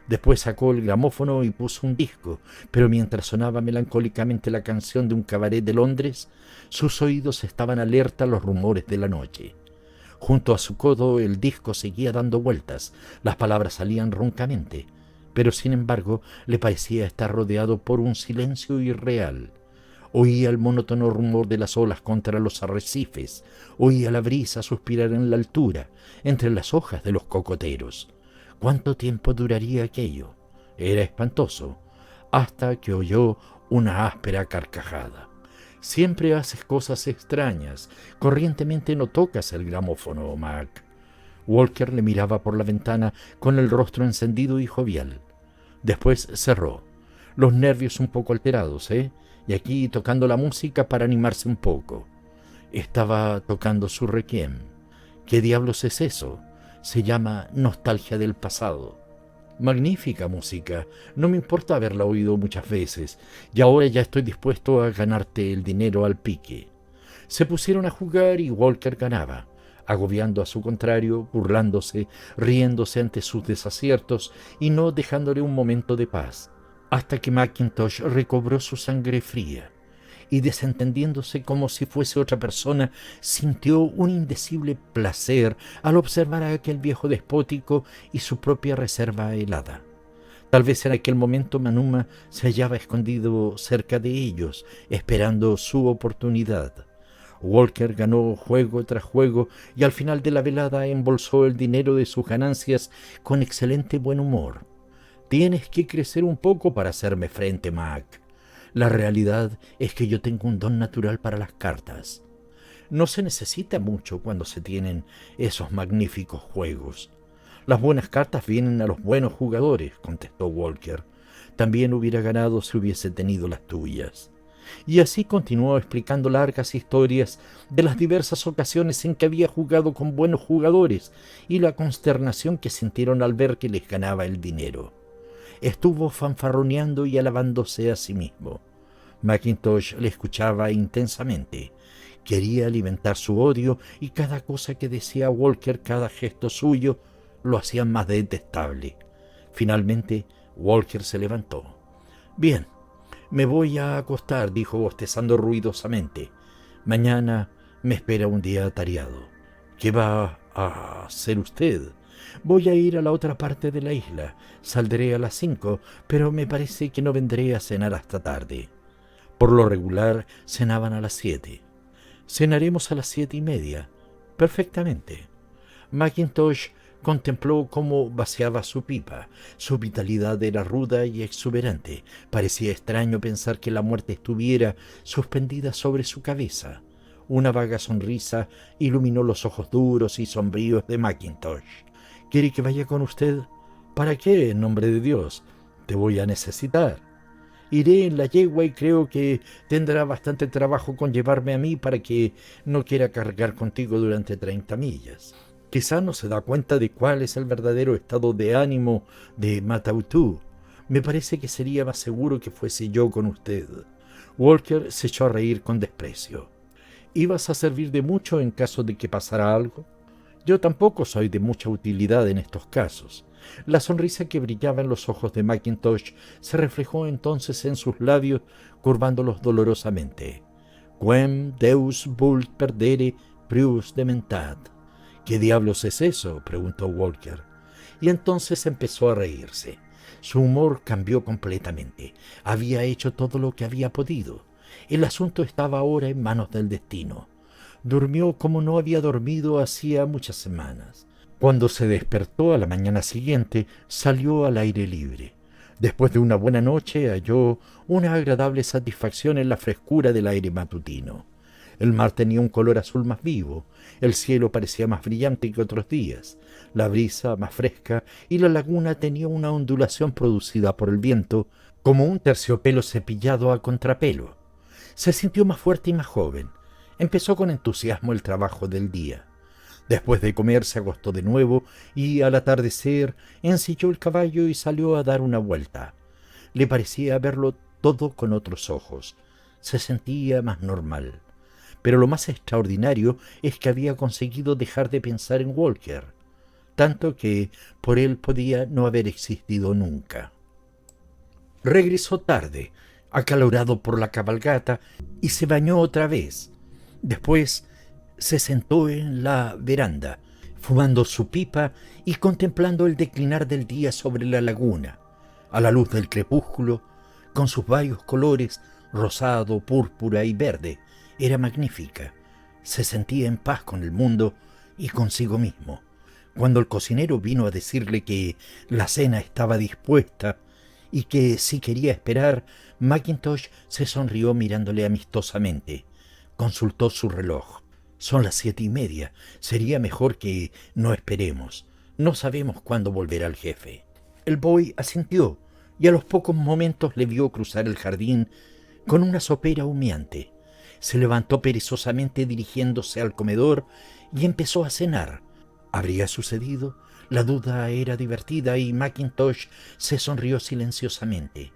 Después sacó el gramófono y puso un disco, pero mientras sonaba melancólicamente la canción de un cabaret de Londres, sus oídos estaban alerta a los rumores de la noche. Junto a su codo el disco seguía dando vueltas, las palabras salían roncamente, pero sin embargo le parecía estar rodeado por un silencio irreal. Oía el monótono rumor de las olas contra los arrecifes, oía la brisa suspirar en la altura, entre las hojas de los cocoteros. ¿Cuánto tiempo duraría aquello? Era espantoso, hasta que oyó una áspera carcajada. Siempre haces cosas extrañas. Corrientemente no tocas el gramófono, Mac. Walker le miraba por la ventana con el rostro encendido y jovial. Después cerró. Los nervios un poco alterados, ¿eh? Y aquí tocando la música para animarse un poco. Estaba tocando su requiem. ¿Qué diablos es eso? Se llama Nostalgia del pasado. Magnífica música. No me importa haberla oído muchas veces. Y ahora ya estoy dispuesto a ganarte el dinero al pique. Se pusieron a jugar y Walker ganaba, agobiando a su contrario, burlándose, riéndose ante sus desaciertos y no dejándole un momento de paz, hasta que McIntosh recobró su sangre fría y, desentendiéndose como si fuese otra persona, sintió un indecible placer al observar a aquel viejo despótico y su propia reserva helada. Tal vez en aquel momento Manuma se hallaba escondido cerca de ellos, esperando su oportunidad. Walker ganó juego tras juego y al final de la velada embolsó el dinero de sus ganancias con excelente buen humor. Tienes que crecer un poco para hacerme frente, Mac. La realidad es que yo tengo un don natural para las cartas. No se necesita mucho cuando se tienen esos magníficos juegos. Las buenas cartas vienen a los buenos jugadores, contestó Walker. También hubiera ganado si hubiese tenido las tuyas. Y así continuó explicando largas historias de las diversas ocasiones en que había jugado con buenos jugadores y la consternación que sintieron al ver que les ganaba el dinero. Estuvo fanfarroneando y alabándose a sí mismo. McIntosh le escuchaba intensamente. Quería alimentar su odio y cada cosa que decía Walker, cada gesto suyo, lo hacía más detestable. Finalmente, Walker se levantó. «Bien, me voy a acostar», dijo bostezando ruidosamente. «Mañana me espera un día atareado». «¿Qué va a hacer usted?» «Voy a ir a la otra parte de la isla. Saldré a las 5, pero me parece que no vendré a cenar hasta tarde». Por lo regular cenaban a las 7. «Cenaremos a las 7:30. Perfectamente». McIntosh contempló cómo vaciaba su pipa. Su vitalidad era ruda y exuberante. Parecía extraño pensar que la muerte estuviera suspendida sobre su cabeza. Una vaga sonrisa iluminó los ojos duros y sombríos de McIntosh. «¿Quiere que vaya con usted?» «¿Para qué, en nombre de Dios? Te voy a necesitar». «Iré en la yegua y creo que tendrá bastante trabajo con llevarme a mí para que no quiera cargar contigo durante 30 millas. Quizá no se da cuenta de cuál es el verdadero estado de ánimo de Matautu. Me parece que sería más seguro que fuese yo con usted». Walker se echó a reír con desprecio. «¿Ibas a servir de mucho en caso de que pasara algo?» «Yo tampoco soy de mucha utilidad en estos casos». La sonrisa que brillaba en los ojos de McIntosh se reflejó entonces en sus labios, curvándolos dolorosamente. «Quem Deus vult perdere prius dementat». «¿Qué diablos es eso?», preguntó Walker. Y entonces empezó a reírse. Su humor cambió completamente. Había hecho todo lo que había podido. El asunto estaba ahora en manos del destino. Durmió como no había dormido hacía muchas semanas. Cuando se despertó a la mañana siguiente, salió al aire libre. Después de una buena noche, halló una agradable satisfacción en la frescura del aire matutino. El mar tenía un color azul más vivo, el cielo parecía más brillante que otros días, la brisa más fresca y la laguna tenía una ondulación producida por el viento, como un terciopelo cepillado a contrapelo. Se sintió más fuerte y más joven. Empezó con entusiasmo el trabajo del día. Después de comer se acostó de nuevo y al atardecer ensilló el caballo y salió a dar una vuelta. Le parecía verlo todo con otros ojos. Se sentía más normal. Pero lo más extraordinario es que había conseguido dejar de pensar en Walker, tanto que por él podía no haber existido nunca. Regresó tarde, acalorado por la cabalgata, y se bañó otra vez. Después se sentó en la veranda, fumando su pipa y contemplando el declinar del día sobre la laguna, a la luz del crepúsculo, con sus varios colores, rosado, púrpura y verde. Era magnífica. Se sentía en paz con el mundo y consigo mismo. Cuando el cocinero vino a decirle que la cena estaba dispuesta y que si quería esperar, Mackintosh se sonrió mirándole amistosamente. Consultó su reloj. Son las 7:30. Sería mejor que no esperemos. No sabemos cuándo volverá el jefe. El boy asintió y a los pocos momentos le vio cruzar el jardín con una sopera humeante. Se levantó perezosamente dirigiéndose al comedor y empezó a cenar. ¿Habría sucedido? La duda era divertida y Mackintosh se sonrió silenciosamente.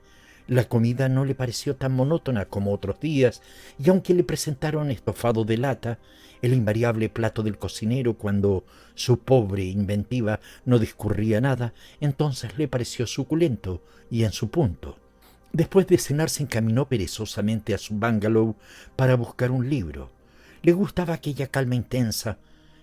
La comida no le pareció tan monótona como otros días, y aunque le presentaron estofado de lata, el invariable plato del cocinero cuando su pobre inventiva no discurría nada, entonces le pareció suculento y en su punto. Después de cenar se encaminó perezosamente a su bungalow para buscar un libro. Le gustaba aquella calma intensa,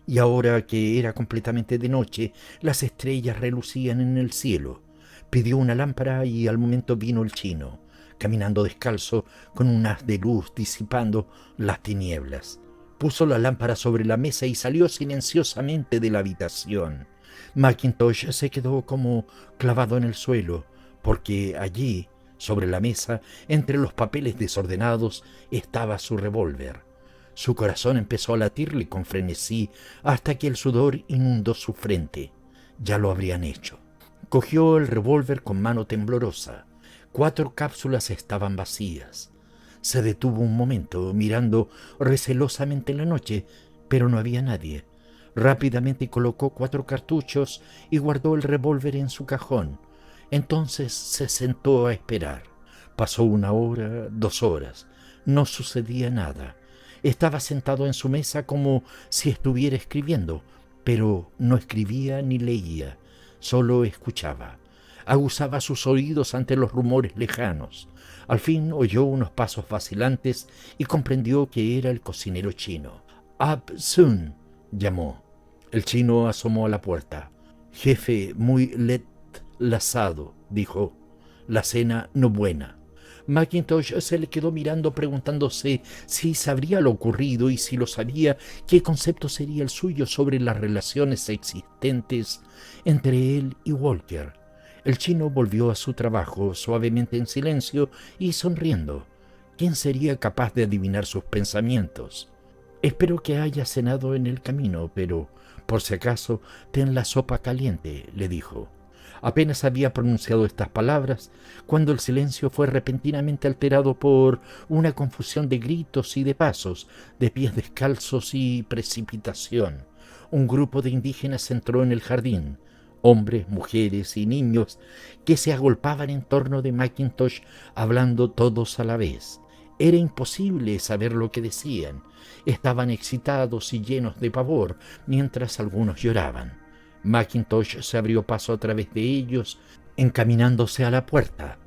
y ahora que era completamente de noche, las estrellas relucían en el cielo. Pidió una lámpara y al momento vino el chino, caminando descalzo con un haz de luz disipando las tinieblas. Puso la lámpara sobre la mesa y salió silenciosamente de la habitación. Mackintosh se quedó como clavado en el suelo, porque allí, sobre la mesa, entre los papeles desordenados, estaba su revólver. Su corazón empezó a latirle con frenesí hasta que el sudor inundó su frente. Ya lo habrían hecho. Cogió el revólver con mano temblorosa. 4 cápsulas estaban vacías. Se detuvo un momento, mirando recelosamente la noche, pero no había nadie. Rápidamente colocó 4 cartuchos y guardó el revólver en su cajón. Entonces se sentó a esperar. Pasó 1 hora, 2 horas. No sucedía nada. Estaba sentado en su mesa como si estuviera escribiendo, pero no escribía ni leía, solo escuchaba. Aguzaba sus oídos ante los rumores lejanos. Al fin oyó unos pasos vacilantes y comprendió que era el cocinero chino. «Up soon», llamó. El chino asomó a la puerta. «Jefe, muy lasado», dijo. «La cena no buena». Mackintosh se le quedó mirando preguntándose si sabría lo ocurrido y si lo sabía, qué concepto sería el suyo sobre las relaciones existentes entre él y Walker. El chino volvió a su trabajo suavemente en silencio y sonriendo. ¿Quién sería capaz de adivinar sus pensamientos? «Espero que haya cenado en el camino, pero por si acaso ten la sopa caliente», le dijo. Apenas había pronunciado estas palabras cuando el silencio fue repentinamente alterado por una confusión de gritos y de pasos, de pies descalzos y precipitación. Un grupo de indígenas entró en el jardín, hombres, mujeres y niños que se agolpaban en torno de Mackintosh hablando todos a la vez. Era imposible saber lo que decían. Estaban excitados y llenos de pavor, mientras algunos lloraban. Mackintosh se abrió paso a través de ellos, encaminándose a la puerta.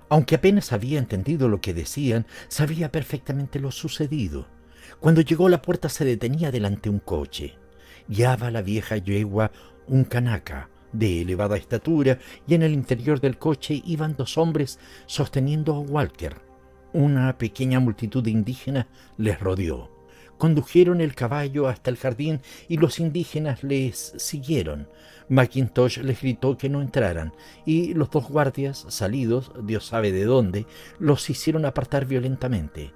Aunque apenas había entendido lo que decían, sabía perfectamente lo sucedido. Cuando llegó a la puerta se detenía delante un coche. Guiaba la vieja yegua un kanaka de elevada estatura y en el interior del coche iban 2 hombres sosteniendo a Walker. Una pequeña multitud de indígenas les rodeó. Condujeron el caballo hasta el jardín y los indígenas les siguieron. Mackintosh les gritó que no entraran, y los dos guardias, salidos, Dios sabe de dónde, los hicieron apartar violentamente.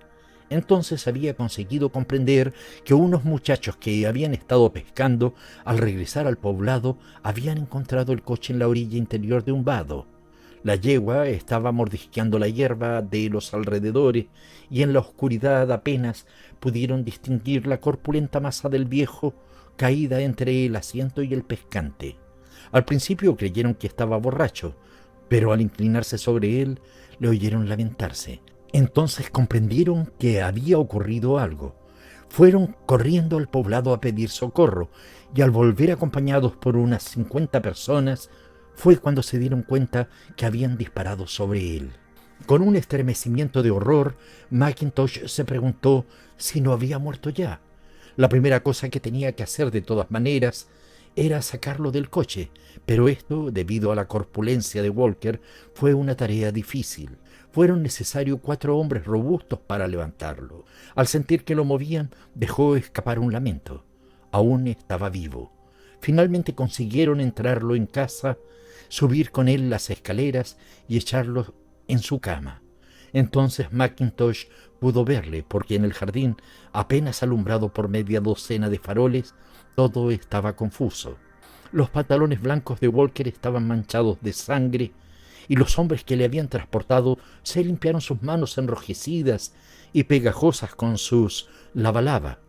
Entonces había conseguido comprender que unos muchachos que habían estado pescando, al regresar al poblado, habían encontrado el coche en la orilla interior de un vado. La yegua estaba mordisqueando la hierba de los alrededores y en la oscuridad apenas pudieron distinguir la corpulenta masa del viejo caída entre el asiento y el pescante. Al principio creyeron que estaba borracho, pero al inclinarse sobre él le oyeron lamentarse. Entonces comprendieron que había ocurrido algo. Fueron corriendo al poblado a pedir socorro y al volver acompañados por unas 50 personas fue cuando se dieron cuenta que habían disparado sobre él. Con un estremecimiento de horror, Mackintosh se preguntó si no había muerto ya. La primera cosa que tenía que hacer de todas maneras era sacarlo del coche, pero esto, debido a la corpulencia de Walker, fue una tarea difícil. Fueron necesarios 4 hombres robustos para levantarlo. Al sentir que lo movían, dejó escapar un lamento. Aún estaba vivo. Finalmente consiguieron entrarlo en casa, subir con él las escaleras y echarlo en su cama. Entonces Mackintosh pudo verle, porque en el jardín, apenas alumbrado por media docena de faroles, todo estaba confuso. Los pantalones blancos de Walker estaban manchados de sangre, y los hombres que le habían transportado se limpiaron sus manos enrojecidas y pegajosas con sus lava-lava.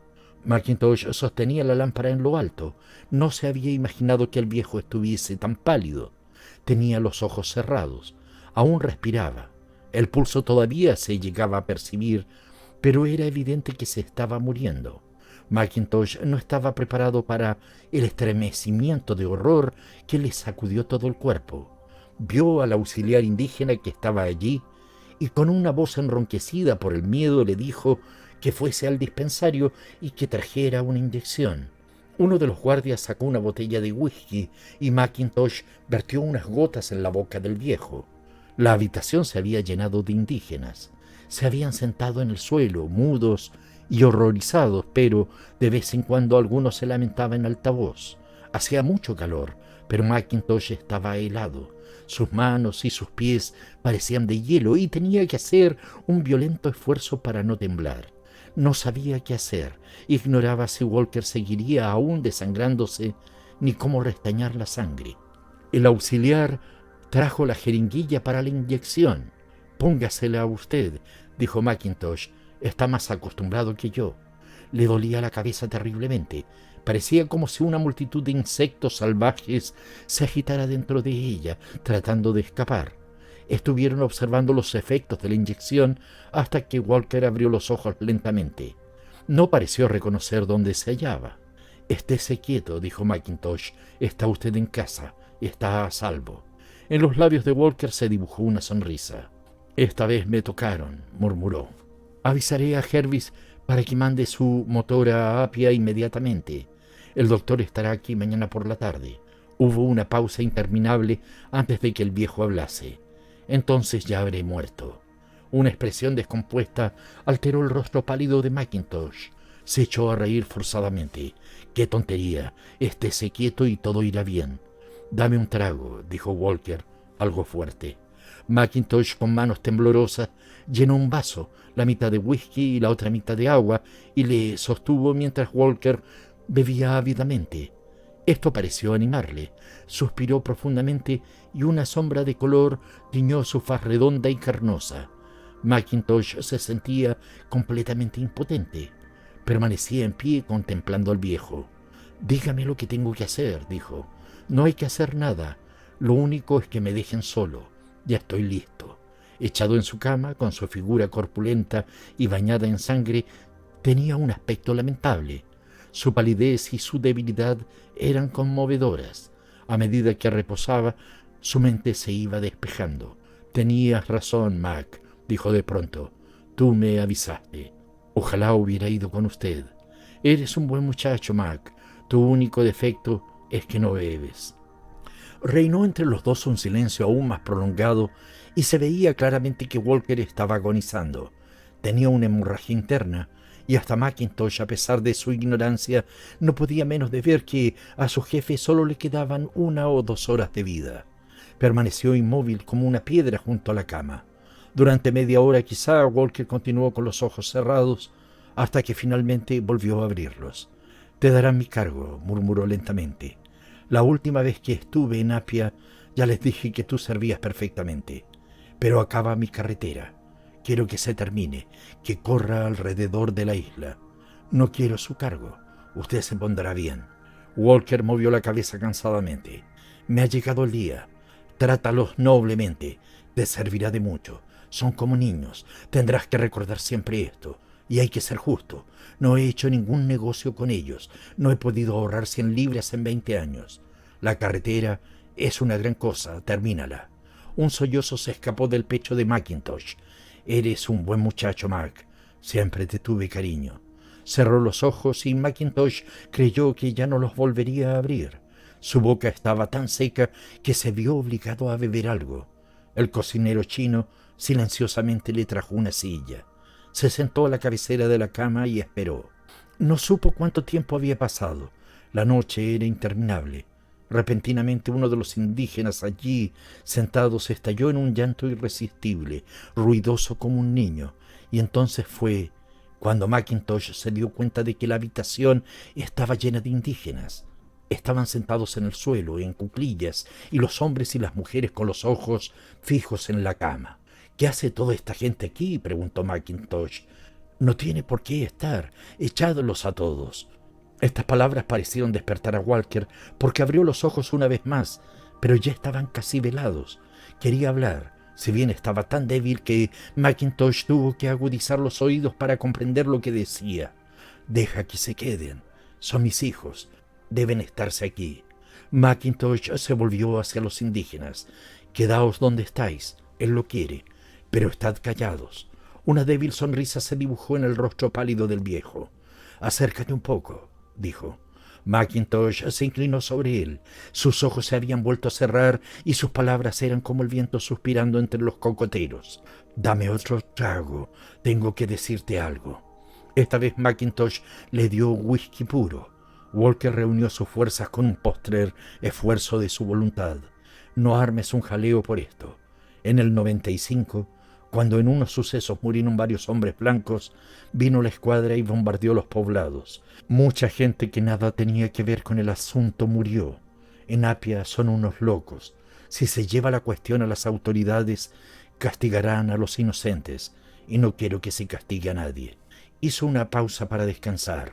Mackintosh sostenía la lámpara en lo alto. No se había imaginado que el viejo estuviese tan pálido. Tenía los ojos cerrados. Aún respiraba. El pulso todavía se llegaba a percibir, pero era evidente que se estaba muriendo. Mackintosh no estaba preparado para el estremecimiento de horror que le sacudió todo el cuerpo. Vio al auxiliar indígena que estaba allí y con una voz enronquecida por el miedo le dijo que fuese al dispensario y que trajera una inyección. Uno de los guardias sacó una botella de whisky y Mackintosh vertió unas gotas en la boca del viejo. La habitación se había llenado de indígenas. Se habían sentado en el suelo, mudos y horrorizados, pero de vez en cuando alguno se lamentaba en alta voz. Hacía mucho calor, pero Mackintosh estaba helado. Sus manos y sus pies parecían de hielo y tenía que hacer un violento esfuerzo para no temblar. No sabía qué hacer, ignoraba si Walker seguiría aún desangrándose ni cómo restañar la sangre. El auxiliar trajo la jeringuilla para la inyección. «Póngasela a usted», dijo Mackintosh. «Está más acostumbrado que yo». Le dolía la cabeza terriblemente. Parecía como si una multitud de insectos salvajes se agitara dentro de ella, tratando de escapar. Estuvieron observando los efectos de la inyección hasta que Walker abrió los ojos lentamente. No pareció reconocer dónde se hallaba. «Estése quieto», dijo Mackintosh. «Está usted en casa. Está a salvo». En los labios de Walker se dibujó una sonrisa. «Esta vez me tocaron», murmuró. «Avisaré a Jervis para que mande su motora a Apia inmediatamente. El doctor estará aquí mañana por la tarde». Hubo una pausa interminable antes de que el viejo hablase. «Entonces ya habré muerto». Una expresión descompuesta alteró el rostro pálido de Mackintosh. Se echó a reír forzadamente. «¡Qué tontería! Estése quieto y todo irá bien». «Dame un trago», dijo Walker, algo fuerte. Mackintosh, con manos temblorosas, llenó un vaso, la mitad de whisky y la otra mitad de agua, y le sostuvo mientras Walker bebía ávidamente. Esto pareció animarle. Suspiró profundamente y una sombra de color tiñó su faz redonda y carnosa. Mackintosh se sentía completamente impotente. Permanecía en pie contemplando al viejo. «Dígame lo que tengo que hacer», dijo. «No hay que hacer nada. Lo único es que me dejen solo. Ya estoy listo». Echado en su cama, con su figura corpulenta y bañada en sangre, tenía un aspecto lamentable. Su palidez y su debilidad eran conmovedoras. A medida que reposaba, su mente se iba despejando. «Tenías razón, Mac», dijo de pronto. «Tú me avisaste. Ojalá hubiera ido con usted. Eres un buen muchacho, Mac. Tu único defecto es que no bebes». Reinó entre los dos un silencio aún más prolongado y se veía claramente que Walker estaba agonizando. Tenía una hemorragia interna y hasta Mackintosh, a pesar de su ignorancia, no podía menos de ver que a su jefe solo le quedaban 1 o 2 horas de vida. Permaneció inmóvil como una piedra junto a la cama. Durante media hora quizá, Walker continuó con los ojos cerrados hasta que finalmente volvió a abrirlos. «Te darán mi cargo», murmuró lentamente. «La última vez que estuve en Apia ya les dije que tú servías perfectamente. Pero acaba mi carretera. Quiero que se termine, que corra alrededor de la isla. No quiero su cargo. Usted se pondrá bien». Walker movió la cabeza cansadamente. «Me ha llegado el día. Trátalos noblemente. Te servirá de mucho. Son como niños. Tendrás que recordar siempre esto. Y hay que ser justo. No he hecho ningún negocio con ellos. No he podido ahorrar 100 libras en 20 años. La carretera es una gran cosa. Termínala». Un sollozo se escapó del pecho de Mackintosh. «Eres un buen muchacho, Mac. Siempre te tuve cariño». Cerró los ojos y Mackintosh creyó que ya no los volvería a abrir. Su boca estaba tan seca que se vio obligado a beber algo. El cocinero chino silenciosamente le trajo una silla. Se sentó a la cabecera de la cama y esperó. No supo cuánto tiempo había pasado. La noche era interminable. Repentinamente uno de los indígenas allí sentados estalló en un llanto irresistible, ruidoso como un niño, y entonces fue cuando Mackintosh se dio cuenta de que la habitación estaba llena de indígenas. Estaban sentados en el suelo, en cuclillas, y los hombres y las mujeres con los ojos fijos en la cama. «¿Qué hace toda esta gente aquí?», preguntó Mackintosh. «No tiene por qué estar. Echadlos a todos». Estas palabras parecieron despertar a Walker porque abrió los ojos una vez más, pero ya estaban casi velados. Quería hablar, si bien estaba tan débil que Mackintosh tuvo que agudizar los oídos para comprender lo que decía. «Deja que se queden. Son mis hijos. Deben estarse aquí». Mackintosh se volvió hacia los indígenas. «Quedaos donde estáis. Él lo quiere. Pero estad callados». Una débil sonrisa se dibujó en el rostro pálido del viejo. «Acércate un poco», dijo. Mackintosh se inclinó sobre él. Sus ojos se habían vuelto a cerrar y sus palabras eran como el viento suspirando entre los cocoteros. «Dame otro trago. Tengo que decirte algo». Esta vez Mackintosh le dio whisky puro. Walker reunió sus fuerzas con un postrer esfuerzo de su voluntad. «No armes un jaleo por esto. En el 95, cuando en unos sucesos murieron varios hombres blancos, vino la escuadra y bombardeó los poblados. Mucha gente que nada tenía que ver con el asunto murió. En Apia son unos locos. Si se lleva la cuestión a las autoridades, castigarán a los inocentes, y no quiero que se castigue a nadie». Hizo una pausa para descansar.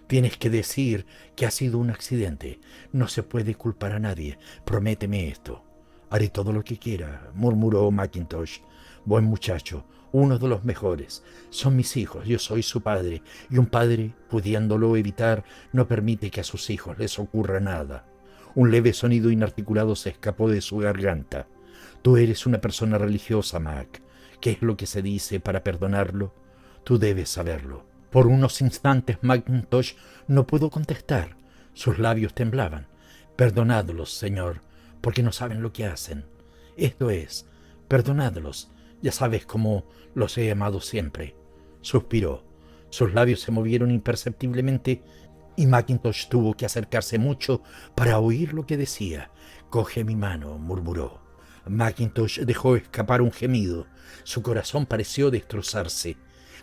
«Tienes que decir que ha sido un accidente. No se puede culpar a nadie. Prométeme esto». «Haré todo lo que quiera», murmuró Mackintosh. «Buen muchacho, uno de los mejores. Son mis hijos, yo soy su padre, y un padre, pudiéndolo evitar, no permite que a sus hijos les ocurra nada». Un leve sonido inarticulado se escapó de su garganta. «Tú eres una persona religiosa, Mac. ¿Qué es lo que se dice para perdonarlo? Tú debes saberlo». Por unos instantes Mackintosh no pudo contestar. Sus labios temblaban. «Perdonadlos, señor, porque no saben lo que hacen. Esto es, perdonadlos. Ya sabes cómo los he amado siempre». Suspiró. Sus labios se movieron imperceptiblemente y Mackintosh tuvo que acercarse mucho para oír lo que decía. «Coge mi mano», murmuró. Mackintosh dejó escapar un gemido. Su corazón pareció destrozarse.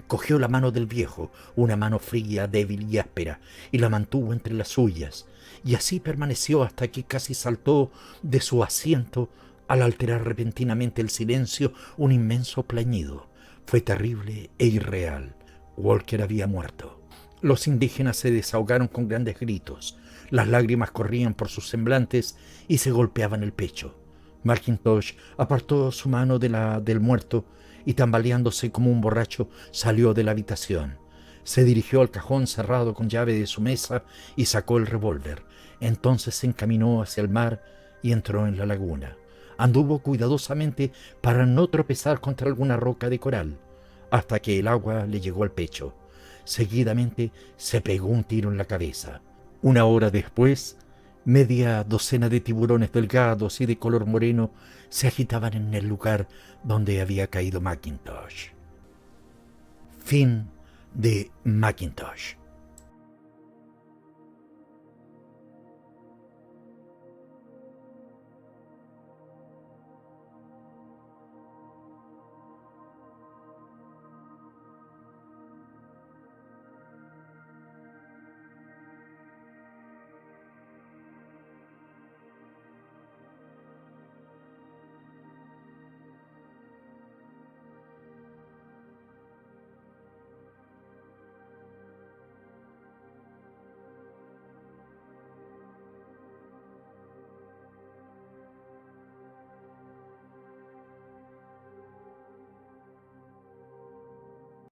Cogió la mano del viejo, una mano fría, débil y áspera, y la mantuvo entre las suyas, y así permaneció hasta que casi saltó de su asiento al alterar repentinamente el silencio un inmenso plañido. Fue terrible e irreal. Walker había muerto. Los indígenas se desahogaron con grandes gritos. Las lágrimas corrían por sus semblantes y se golpeaban el pecho. Mackintosh apartó su mano de la del muerto y, tambaleándose como un borracho, salió de la habitación. Se dirigió al cajón cerrado con llave de su mesa y sacó el revólver. Entonces se encaminó hacia el mar y entró en la laguna. Anduvo cuidadosamente para no tropezar contra alguna roca de coral, hasta que el agua le llegó al pecho. Seguidamente se pegó un tiro en la cabeza. 1 hora después, media docena de tiburones delgados y de color moreno se agitaban en el lugar donde había caído Mackintosh. Fin de Macintosh.